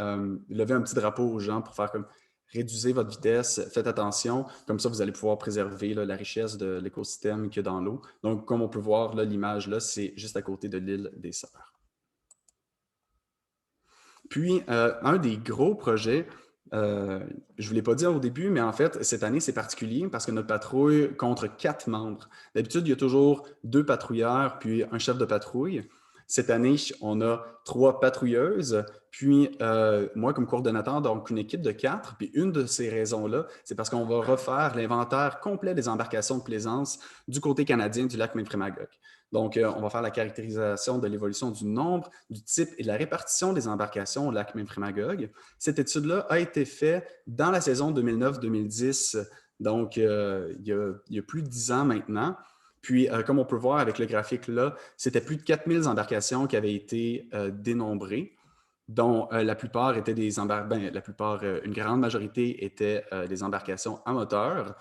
F: lever un petit drapeau aux gens pour faire comme réduisez votre vitesse, faites attention. Comme ça, vous allez pouvoir préserver là, la richesse de l'écosystème qu'il y a dans l'eau. Donc, comme on peut voir, l'image là, c'est juste à côté de l'île des Sœurs. Puis, un des gros projets, je ne vous l'ai pas dit au début, mais en fait, cette année, c'est particulier parce que notre patrouille compte 4 membres. D'habitude, il y a toujours 2 patrouilleurs puis un chef de patrouille. Cette année, on a 3 patrouilleuses, puis moi comme coordonnateur, donc une équipe de 4. Puis une de ces raisons-là, c'est parce qu'on va refaire l'inventaire complet des embarcations de plaisance du côté canadien du lac Mainfré-Magog. Donc, on va faire la caractérisation de l'évolution du nombre, du type et de la répartition des embarcations au lac Mainfré-Magog. Cette étude-là a été faite dans la saison 2009-2010, donc il y a plus de 10 ans maintenant. Puis, comme on peut voir avec le graphique là, c'était plus de 4000 embarcations qui avaient été dénombrées, dont la plupart étaient des une grande majorité étaient des embarcations à moteur.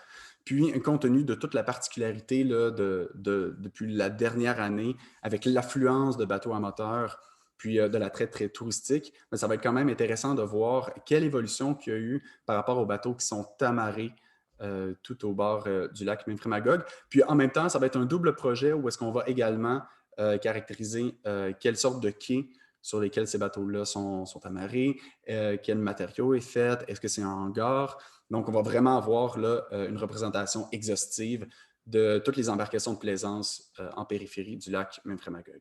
F: Puis, compte tenu de toute la particularité là, depuis la dernière année, avec l'affluence de bateaux à moteur, puis de l'attrait très touristique, mais ça va être quand même intéressant de voir quelle évolution qu'il y a eu par rapport aux bateaux qui sont amarrés tout au bord du lac Mainfré-Magog. Puis en même temps, ça va être un double projet où est-ce qu'on va également caractériser quelle sorte de quai sur lesquels ces bateaux-là sont amarrés, quel matériau est fait, est-ce que c'est un hangar. Donc, on va vraiment avoir là, une représentation exhaustive de toutes les embarcations de plaisance en périphérie du lac Mainfré-Magog.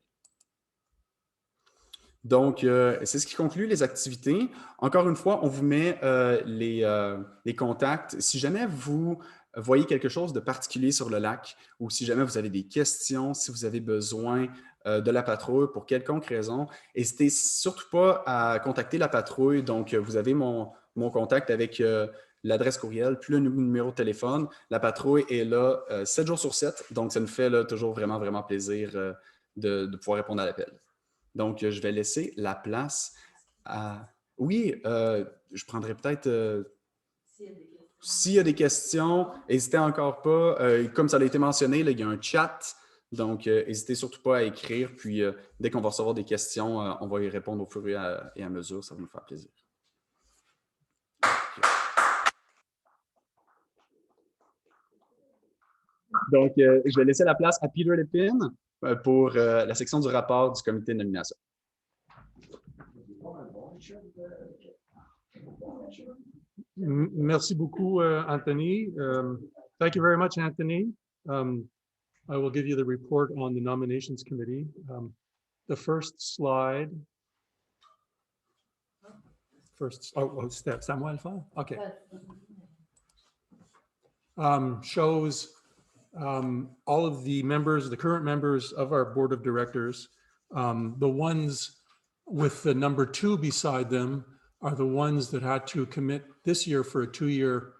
F: Donc, c'est ce qui conclut les activités. Encore une fois, on vous met les contacts. Si jamais vous voyez quelque chose de particulier sur le lac ou si jamais vous avez des questions, si vous avez besoin de la patrouille pour quelconque raison, n'hésitez surtout pas à contacter la patrouille. Donc, vous avez mon contact avec l'adresse courriel, plus le numéro de téléphone. La patrouille est là 7 jours sur 7. Donc, ça nous fait là, toujours vraiment, vraiment plaisir de pouvoir répondre à l'appel. Donc, je vais laisser la place à... Oui, je prendrais peut-être... S'il y a des questions, n'hésitez encore pas. Comme ça a été mentionné, là, il y a un chat. Donc, n'hésitez surtout pas à écrire. Puis, dès qu'on va recevoir des questions, on va y répondre au fur et à mesure. Ça va nous faire plaisir. Donc, je vais laisser la place à Peter Lépine pour la section du rapport du comité de nomination.
B: Merci beaucoup, Anthony. Thank you very much, Anthony. I will give you the report on the nominations committee. The first slide. C'est à moi de le faire? OK. Shows all of the members, the current members of our board of directors. The ones with the number 2 beside them are the ones that had to commit this year for a 2-year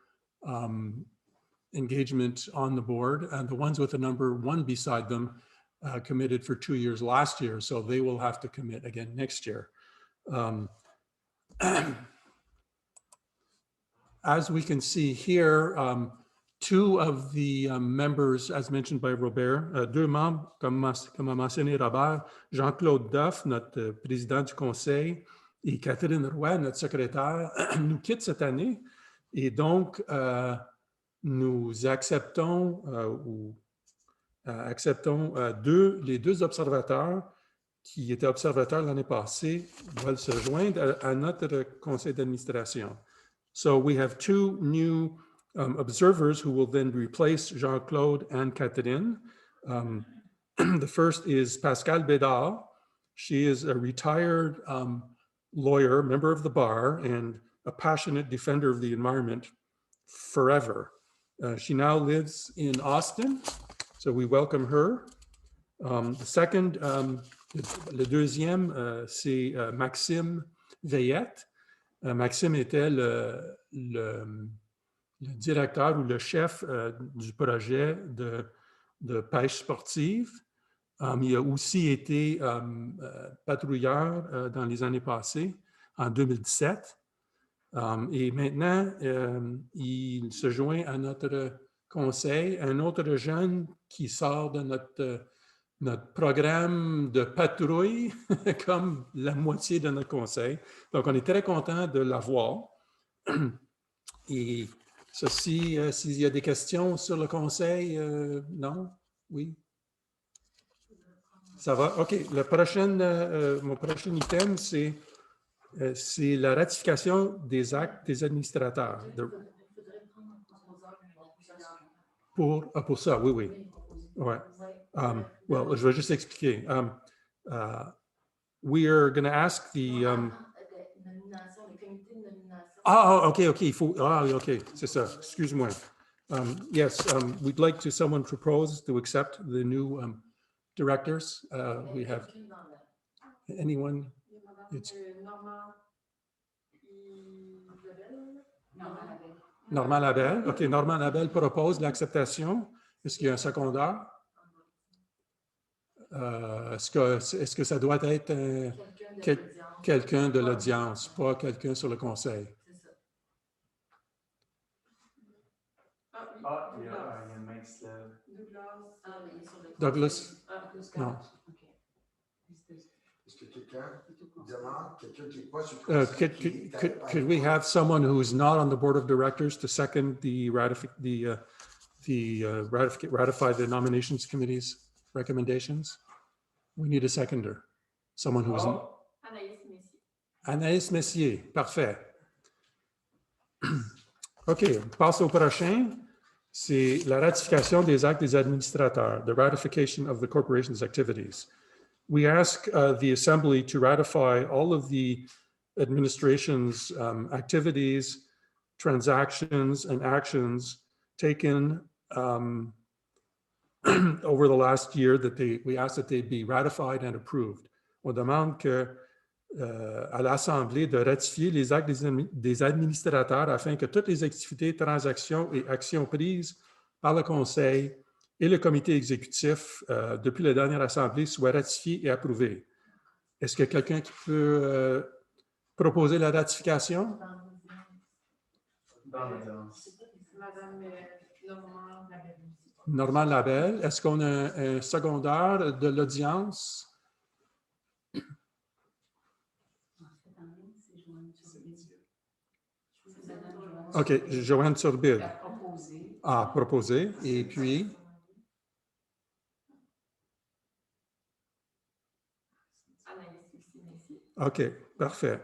B: engagement on the board, and the ones with the number 1 beside them committed for 2 years last year, so they will have to commit again next year. As we can see here, 2 of the members, as mentioned by Robert, 2 membres, comme a mentionné Robert, Jean-Claude Duff, notre président du conseil, et Catherine Roy, notre secrétaire, nous quittent cette année. Et donc, nous acceptons les 2 observateurs qui étaient observateurs l'année passée veulent se joindre à notre conseil d'administration. So we have 2 new observers who will then replace Jean-Claude and Catherine. The first is Pascal Bédard. She is a retired lawyer, member of the bar, and a passionate defender of the environment forever. She now lives in Austin, so we welcome her. The second, le deuxième, c'est Maxime Veillette. Maxime était le directeur ou le chef du projet de pêche sportive. Il a aussi été patrouilleur dans les années passées, en 2017. Et maintenant, il se joint à notre conseil, un autre jeune qui sort de notre programme de patrouille, comme la moitié de notre conseil. Donc, on est très content de l'avoir. Et ceci, s'il y a des questions sur le conseil, non? Oui? Ça va? OK. Mon prochain item, c'est la ratification des actes des administrateurs. Pour ça, oui. Ouais. Well, je vais juste expliquer. We are going to ask the... OK, il faut... OK, c'est ça. Excuse-moi. Yes, we'd like someone propose to accept the new directors. We have... Anyone? It's... Normand Labelle. OK, Normand Labelle propose l'acceptation. Est-ce qu'il y a un secondaire? Est-ce que ça doit être quelqu'un de l'audience, pas quelqu'un sur le conseil? Douglas? Non.
A: Est-ce que quelqu'un demande, quelqu'un qui n'est pas sur le conseil?
B: Could we have someone who's not on the board of directors to second ratify the nominations committee's recommendations? We need a seconder. Someone who's... Anaïs Messier. Parfait. OK, on passe au prochain. C'est la ratification des actes des administrateurs, the ratification of the corporation's activities. we ask the Assembly to ratify all of the administration's activities, transactions, and actions taken over the last year we ask that they be ratified and approved. On demande à l'Assemblée de ratifier les actes des administrateurs afin que toutes les activités, transactions et actions prises par le Conseil et le comité exécutif depuis la dernière Assemblée soient ratifiées et approuvées. Est-ce qu'il y a quelqu'un qui peut proposer la ratification? Normand Labelle. Est-ce qu'on a un secondaire de l'audience? OK, Joanne Turbide. Ah, proposé. Et puis? OK, parfait.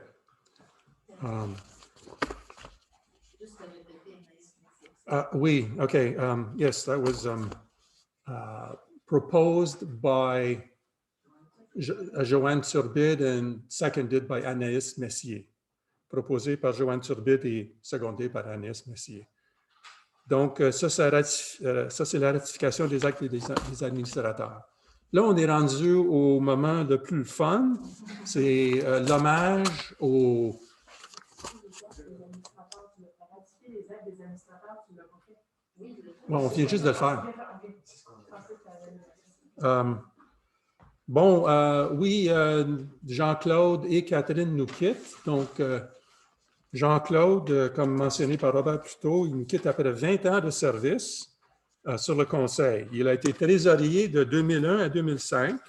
B: Oui, okay. Yes, that was proposed by Joanne Turbide and seconded by Anaïs Messier. Proposé par Joanne Turbide et secondé par Anaïs Messier. Donc, ça c'est la ratification des actes des administrateurs. Là, on est rendu au moment le plus fun. C'est l'hommage aux... Bon, on vient juste de le faire. Oui, Jean-Claude et Catherine nous quittent. Donc, Jean-Claude, comme mentionné par Robert plus tôt, il nous quitte après 20 ans de service sur le Conseil. Il a été trésorier de 2001 à 2005.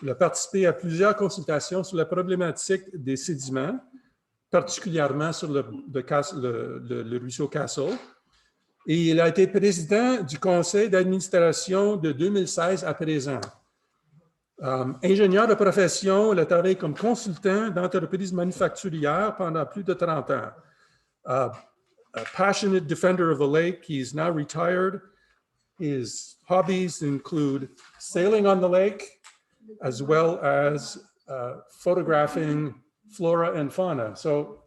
B: Il a participé à plusieurs consultations sur la problématique des sédiments, particulièrement sur le ruisseau Castle. Et il a été président du conseil d'administration de 2016 à présent. Ingénieur de profession, il a travaillé comme consultant d'entreprise manufacturière pendant plus de 30 ans. A passionate defender of the lake, he is now retired. His hobbies include sailing on the lake, as well as photographing flora and fauna. So,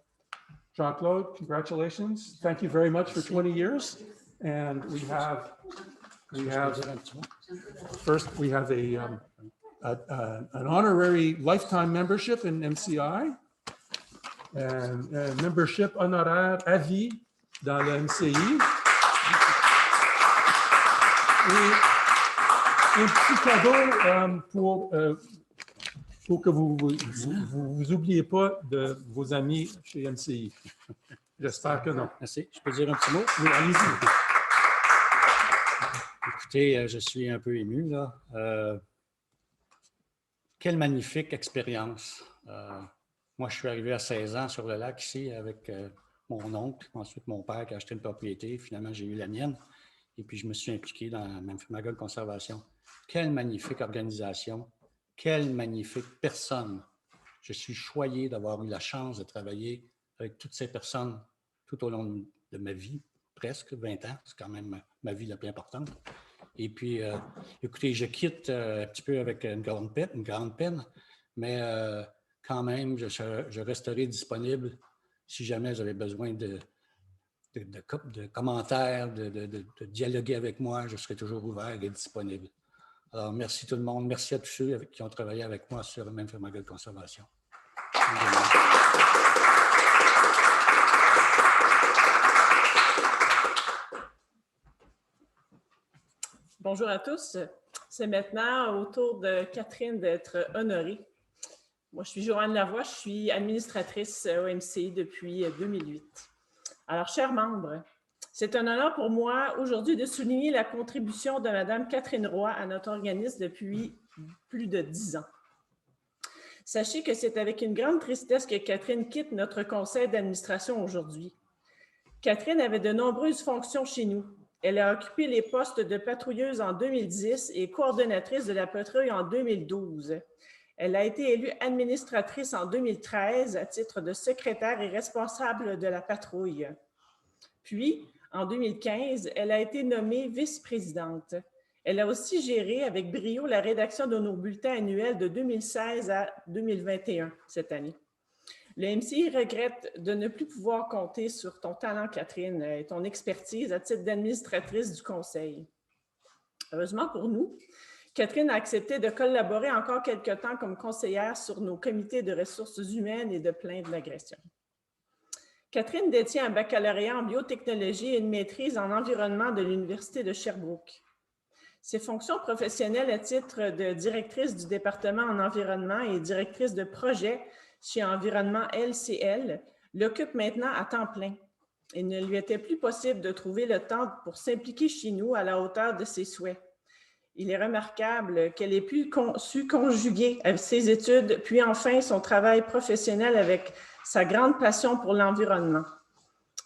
B: Jean-Claude, congratulations. Thank you very much for 20 years. And we have first, we have an honorary lifetime membership in MCI and membership honoraire à vie dans le MCI. Et un petit cadeau pour que vous oubliez pas de vos amis chez MCI. J'espère que non.
G: Merci. Je peux dire un petit mot?
B: Oui, allez-y.
G: Écoutez, je suis un peu ému, là. Quelle magnifique expérience. Moi, je suis arrivé à 16 ans sur le lac ici avec mon oncle, ensuite mon père qui a acheté une propriété. Finalement, j'ai eu la mienne. Et puis, je me suis impliqué dans la Memphremagog Conservation. Quelle magnifique organisation. Quelle magnifique personne. Je suis choyé d'avoir eu la chance de travailler avec toutes ces personnes tout au long de ma vie, presque 20 ans. C'est quand même ma vie la plus importante. Et puis, écoutez, je quitte un petit peu avec une grande peine, mais quand même, je resterai disponible si jamais j'avais besoin de commentaires, de dialoguer avec moi. Je serai toujours ouvert et disponible. Alors, merci tout le monde. Merci à tous ceux qui ont travaillé avec moi sur le Memphremagog Conservation.
H: Bonjour à tous. C'est maintenant au tour de Catherine d'être honorée. Moi, je suis Joanne Lavoie, je suis administratrice au MCI depuis 2008. Alors, chers membres, c'est un honneur pour moi aujourd'hui de souligner la contribution de Mme Catherine Roy à notre organisme depuis plus de 10 ans. Sachez que c'est avec une grande tristesse que Catherine quitte notre conseil d'administration aujourd'hui. Catherine avait de nombreuses fonctions chez nous. Elle a occupé les postes de patrouilleuse en 2010 et coordonnatrice de la patrouille en 2012. Elle a été élue administratrice en 2013 à titre de secrétaire et responsable de la patrouille. Puis, en 2015, elle a été nommée vice-présidente. Elle a aussi géré avec brio la rédaction de nos bulletins annuels de 2016 à 2021 cette année. Le MCI regrette de ne plus pouvoir compter sur ton talent, Catherine, et ton expertise à titre d'administratrice du Conseil. Heureusement pour nous, Catherine a accepté de collaborer encore quelque temps comme conseillère sur nos comités de ressources humaines et de plainte d'agression. Catherine détient un baccalauréat en biotechnologie et une maîtrise en environnement de l'Université de Sherbrooke. Ses fonctions professionnelles à titre de directrice du département en environnement et directrice de projet chez Environnement LCL l'occupent maintenant à temps plein. Il ne lui était plus possible de trouver le temps pour s'impliquer chez nous à la hauteur de ses souhaits. Il est remarquable qu'elle ait su conjuguer ses études, puis enfin son travail professionnel avec sa grande passion pour l'environnement.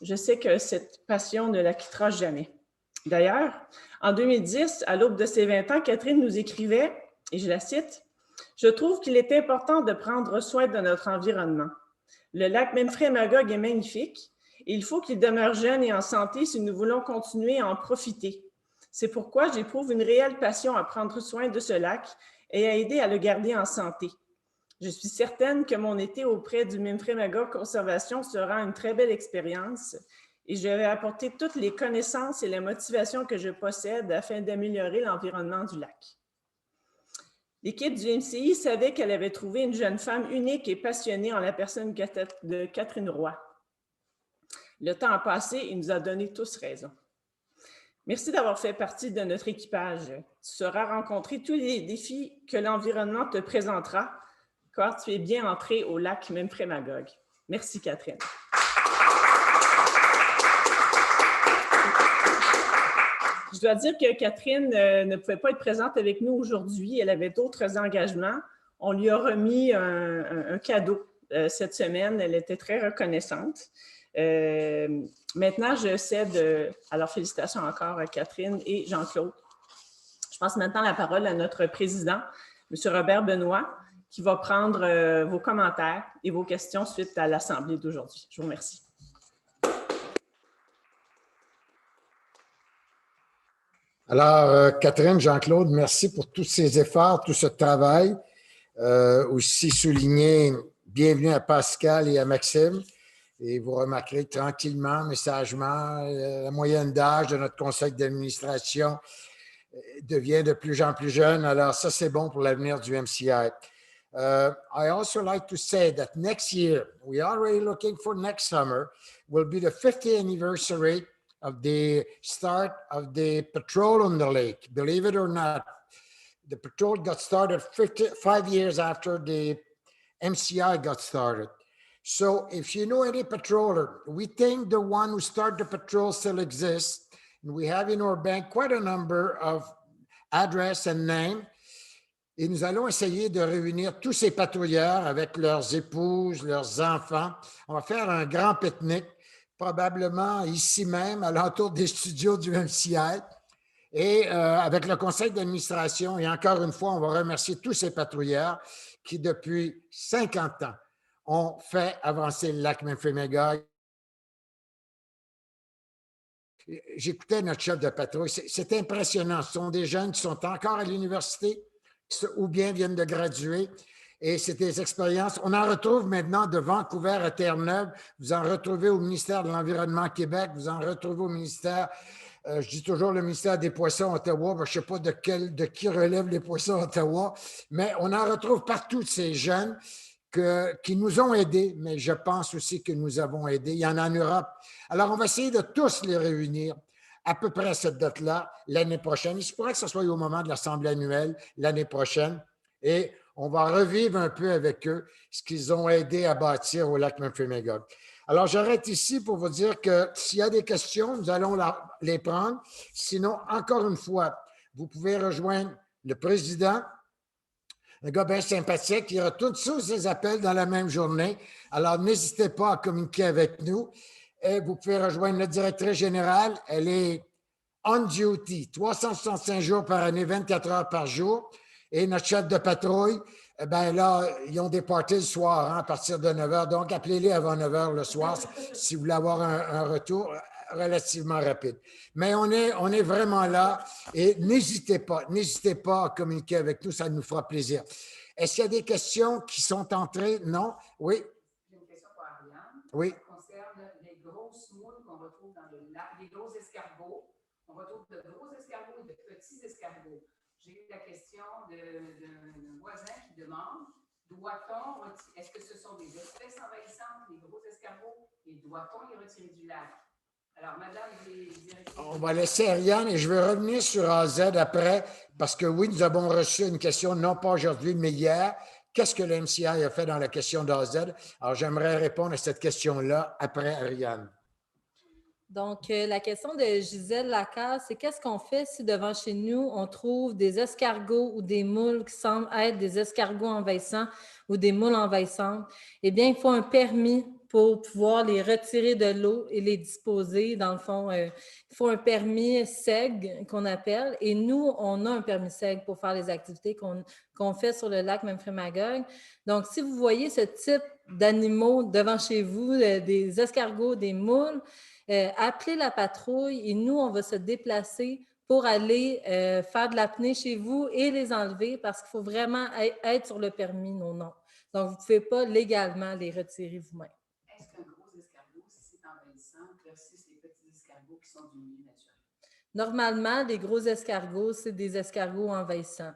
H: Je sais que cette passion ne la quittera jamais. D'ailleurs, en 2010, à l'aube de ses 20 ans, Catherine nous écrivait, et je la cite, « Je trouve qu'il est important de prendre soin de notre environnement. Le lac Memphremagog est magnifique et il faut qu'il demeure jeune et en santé si nous voulons continuer à en profiter. C'est pourquoi j'éprouve une réelle passion à prendre soin de ce lac et à aider à le garder en santé. Je suis certaine que mon été auprès du Memphremagog Conservation sera une très belle expérience et je vais apporter toutes les connaissances et la motivation que je possède afin d'améliorer l'environnement du lac. » L'équipe du MCI savait qu'elle avait trouvé une jeune femme unique et passionnée en la personne de Catherine Roy. Le temps a passé et nous a donné tous raison. Merci d'avoir fait partie de notre équipage. Tu sauras rencontrer tous les défis que l'environnement te présentera car tu es bien entrée au lac Memphremagog. Merci, Catherine. Je dois dire que Catherine ne pouvait pas être présente avec nous aujourd'hui. Elle avait d'autres engagements. On lui a remis un cadeau cette semaine. Elle était très reconnaissante. Maintenant, je cède, alors félicitations encore à Catherine et Jean-Claude. Je passe maintenant la parole à notre président, M. Robert Benoît, qui va prendre vos commentaires et vos questions suite à l'Assemblée d'aujourd'hui. Je vous remercie.
A: Alors, Catherine, Jean-Claude, merci pour tous ces efforts, tout ce travail. Aussi souligner, bienvenue à Pascal et à Maxime. Et vous remarquerez tranquillement, mais sagement, la moyenne d'âge de notre conseil d'administration devient de plus en plus jeune. Alors, ça, c'est bon pour l'avenir du MCI. I also like to say that next year, we are already looking for next summer, will be the 50th anniversary of the start of the patrol on the lake. Believe it or not, the patrol got started 5 years after the MCI got started. So if you know any patroller, we think the one who started the patrol still exists. And we have in our bank quite a number of address and name. Et nous allons essayer de réunir tous ces patrouilleurs avec leurs épouses, leurs enfants. On va faire un grand pique-nique, probablement ici même, à l'entour des studios du MCI. Et avec le conseil d'administration, et encore une fois, on va remercier tous ces patrouilleurs qui, depuis 50 ans, ont fait avancer le lac Memphremagog. J'écoutais notre chef de patrouille. C'est impressionnant. Ce sont des jeunes qui sont encore à l'université ou bien viennent de graduer. Et c'est des expériences. On en retrouve maintenant de Vancouver à Terre-Neuve. Vous en retrouvez au ministère de l'Environnement Québec. Vous en retrouvez au ministère, je dis toujours le ministère des Poissons Ottawa. Je ne sais pas de qui relèvent les Poissons Ottawa, mais on en retrouve partout ces jeunes qui nous ont aidés, mais je pense aussi que nous avons aidé. Il y en a en Europe. Alors, on va essayer de tous les réunir à peu près à cette date-là l'année prochaine. Il se pourrait que ce soit au moment de l'Assemblée annuelle l'année prochaine. Et on va revivre un peu avec eux ce qu'ils ont aidé à bâtir au lac Memphremagog. Alors, j'arrête ici pour vous dire que s'il y a des questions, nous allons les prendre. Sinon, encore une fois, vous pouvez rejoindre le président, un gars bien sympathique, qui retourne tous ses appels dans la même journée. Alors, n'hésitez pas à communiquer avec nous. Et vous pouvez rejoindre notre directrice générale. Elle est on duty, 365 jours par année, 24 heures par jour. Et notre chef de patrouille, ben là, ils ont des parties le soir à partir de 9 h. Donc, appelez-les avant 9 h le soir si vous voulez avoir un retour. relativement rapide. Mais on est vraiment là et n'hésitez pas à communiquer avec nous, ça nous fera plaisir. Est-ce qu'il y a des questions qui sont entrées? Non? Oui?
D: J'ai une question pour Ariane.
A: Oui.
D: Ça concerne les grosses moules qu'on retrouve dans le lac, les gros escargots. On retrouve de gros escargots et de petits escargots. J'ai eu la question d'un voisin qui demande, est-ce que ce sont des espèces envahissantes, les gros escargots, et doit-on les retirer du lac? Alors, madame,
A: on va laisser Ariane et je vais revenir sur AZ après parce que oui, nous avons reçu une question, non pas aujourd'hui, mais hier. Qu'est-ce que le MCI a fait dans la question d'AZ? Alors, j'aimerais répondre à cette question-là après Ariane.
E: Donc, la question de Gisèle Lacasse, c'est qu'est-ce qu'on fait si devant chez nous, on trouve des escargots ou des moules qui semblent être des escargots envahissants ou des moules envahissantes? Eh bien, il faut un permis pour pouvoir les retirer de l'eau et les disposer. Dans le fond, il faut un permis SEG qu'on appelle. Et nous, on a un permis SEG pour faire les activités qu'on fait sur le lac Memphremagog. Donc, si vous voyez ce type d'animaux devant chez vous, des escargots, des moules, appelez la patrouille et nous, on va se déplacer pour aller faire de l'apnée chez vous et les enlever parce qu'il faut vraiment être sur le permis, nos noms. Donc, vous ne pouvez pas légalement les retirer vous-même.
D: Est-ce qu'un gros escargot, si c'est envahissant, versus les petits escargots qui sont du milieu naturel?
E: Normalement, les gros escargots, c'est des escargots envahissants.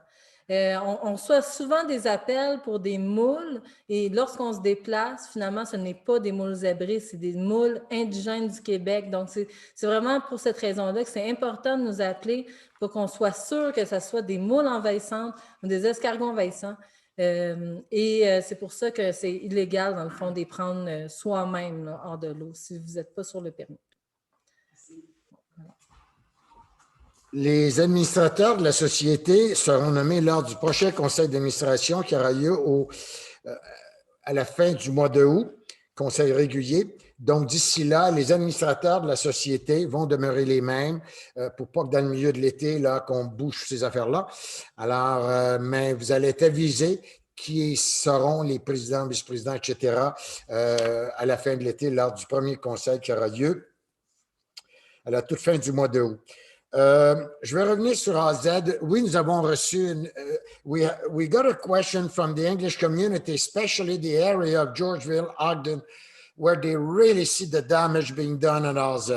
E: On reçoit souvent des appels pour des moules et lorsqu'on se déplace, finalement, ce n'est pas des moules zébrés, c'est des moules indigènes du Québec. Donc, c'est vraiment pour cette raison-là que c'est important de nous appeler pour qu'on soit sûr que ce soit des moules envahissantes ou des escargots envahissants. C'est pour ça que c'est illégal, dans le fond, de les prendre soi-même là, hors de l'eau si vous n'êtes pas sur le permis.
A: Les administrateurs de la société seront nommés lors du prochain conseil d'administration qui aura lieu à la fin du mois de août, conseil régulier. Donc, d'ici là, les administrateurs de la société vont demeurer les mêmes pour pas que dans le milieu de l'été, là, qu'on bouge ces affaires-là. Alors, mais vous allez être avisés qui seront les présidents, vice-présidents, etc. À la fin de l'été lors du premier conseil qui aura lieu à la toute fin du mois de août. Je vais revenir sur AZ. Oui, nous avons reçu we got a question from the English community, especially the area of Georgeville, Ogden, where they really see the damage being done at AZ.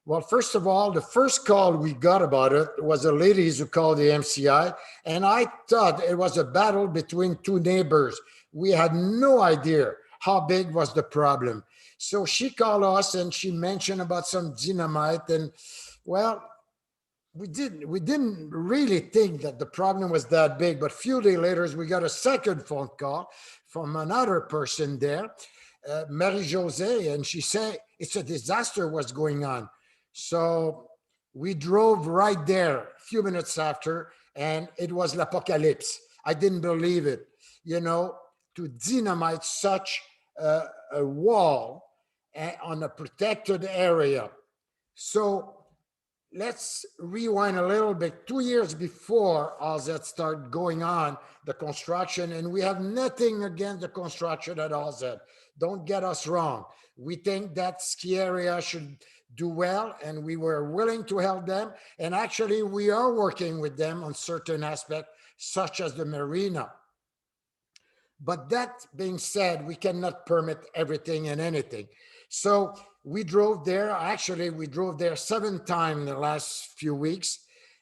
A: Well, first of all, the first call we got about it was a lady who called the MCI, and I thought it was a battle between two neighbors. We had no idea how big was the problem. So she called us and she mentioned about some dynamite and well, we didn't really think that the problem was that big, but a few days later, we got a second phone call from another person there, Marie-Josée, and she said it's a disaster what's going on. So we drove right there a few minutes after, and it was l'apocalypse. I didn't believe it, you know, to dynamite such a wall on a protected area. So let's rewind a little bit. 2 years before all that started going on, the construction, and we have nothing against the construction at all that. Don't get us wrong. We think that ski area should do well, and we were willing to help them. And actually, we are working with them on certain aspects, such as the marina. But that being said, we cannot permit everything and anything. So we drove there. Actually, we drove there 7 times in the last few weeks.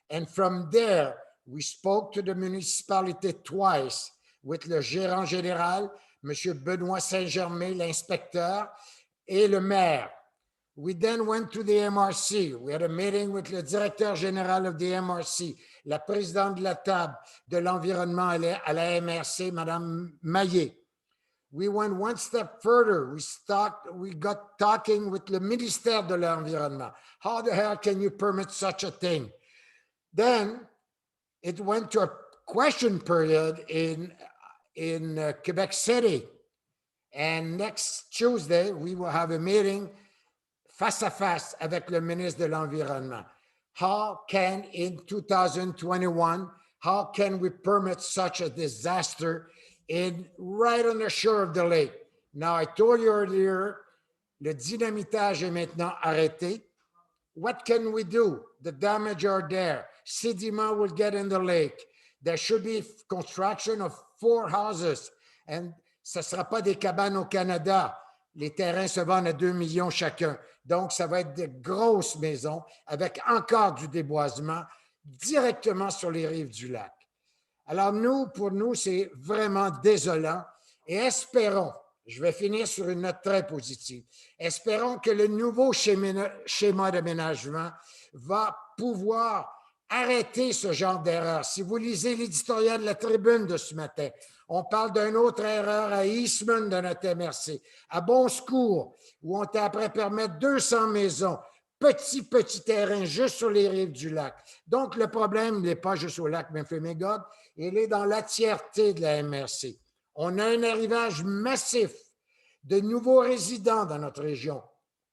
A: And from there, we spoke to the municipality twice with le gérant général, M. Benoît Saint-Germain, l'inspecteur, et le maire. We then went to the MRC. We had a meeting with le directeur général of the MRC, la présidente de la table de l'environnement à la MRC, Mme Maillet. We went one step further. We got talking with the ministère de l'Environnement. How the hell can you permit such a thing? Then it went to a question period in Quebec City. And next Tuesday, we will have a meeting face à face avec le ministre de l'Environnement. How can, in 2021, how can we permit such a disaster right on the shore of the lake? Now, I told you earlier, Le dynamitage est maintenant arrêté. What can we do? The damage are there. Sediment will get in the lake. There should be construction of 4 houses. And ce ne sera pas des cabanes au Canada. Les terrains se vendent à 2 millions chacun. Donc, ça va être de grosses maisons avec encore du déboisement directement sur les rives du lac. Alors, pour nous, c'est vraiment désolant et espérons, je vais finir sur une note très positive, espérons que le nouveau schéma d'aménagement va pouvoir arrêter ce genre d'erreur. Si vous lisez l'éditorial de la Tribune de ce matin, on parle d'une autre erreur à Eastman de notre MRC, à Bon Secours, où on t'a après permettre 200 maisons, petit terrain juste sur les rives du lac. Donc, le problème n'est pas juste au lac Memphremagog, il est dans l'entièreté de la MRC. On a un arrivage massif de nouveaux résidents dans notre région.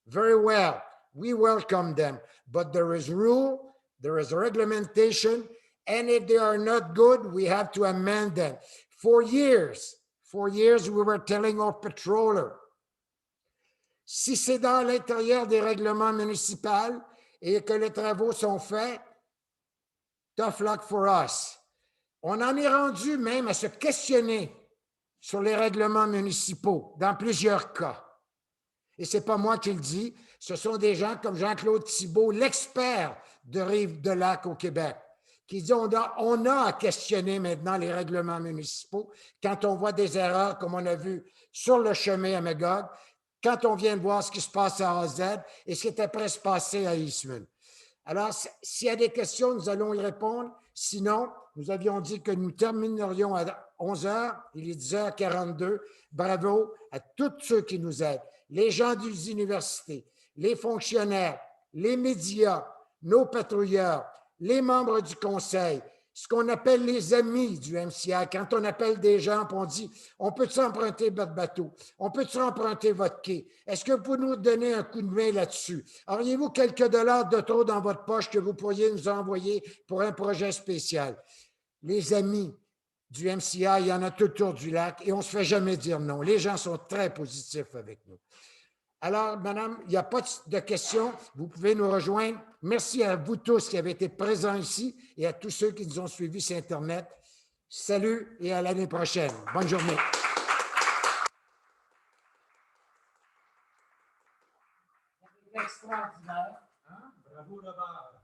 A: Very well, we welcome them, but there is rule, there is reglementation, and if they are not good, we have to amend them. For years, we were telling our patroller, si c'est dans l'intérieur des règlements municipaux et que les travaux sont faits, tough luck for us. On en est rendu même à se questionner sur les règlements municipaux dans plusieurs cas. Et ce n'est pas moi qui le dis, ce sont des gens comme Jean-Claude Thibault, l'expert de rive de lac au Québec, qui dit on a à questionner maintenant les règlements municipaux quand on voit des erreurs comme on a vu sur le chemin à Magog, quand on vient de voir ce qui se passe à AZ et ce qui était prêt à se passer à Eastman. Alors, s'il y a des questions, nous allons y répondre. Sinon, nous avions dit que nous terminerions à 11 h. Il est 10h42. Bravo à tous ceux qui nous aident, les gens des universités, les fonctionnaires, les médias, nos patrouilleurs, les membres du conseil, ce qu'on appelle les amis du MCI. Quand on appelle des gens et on dit « On peut-tu emprunter votre bateau? On peut-tu emprunter votre quai? Est-ce que vous pouvez nous donner un coup de main là-dessus? Auriez-vous quelques dollars de trop dans votre poche que vous pourriez nous envoyer pour un projet spécial? » Les amis du MCI, il y en a tout autour du lac et on ne se fait jamais dire non. Les gens sont très positifs avec nous. Alors, madame, il n'y a pas de questions. Vous pouvez nous rejoindre. Merci à vous tous qui avez été présents ici et à tous ceux qui nous ont suivis sur Internet. Salut et à l'année prochaine. Bonne journée. Extraordinaire. Hein? Bravo, Robert.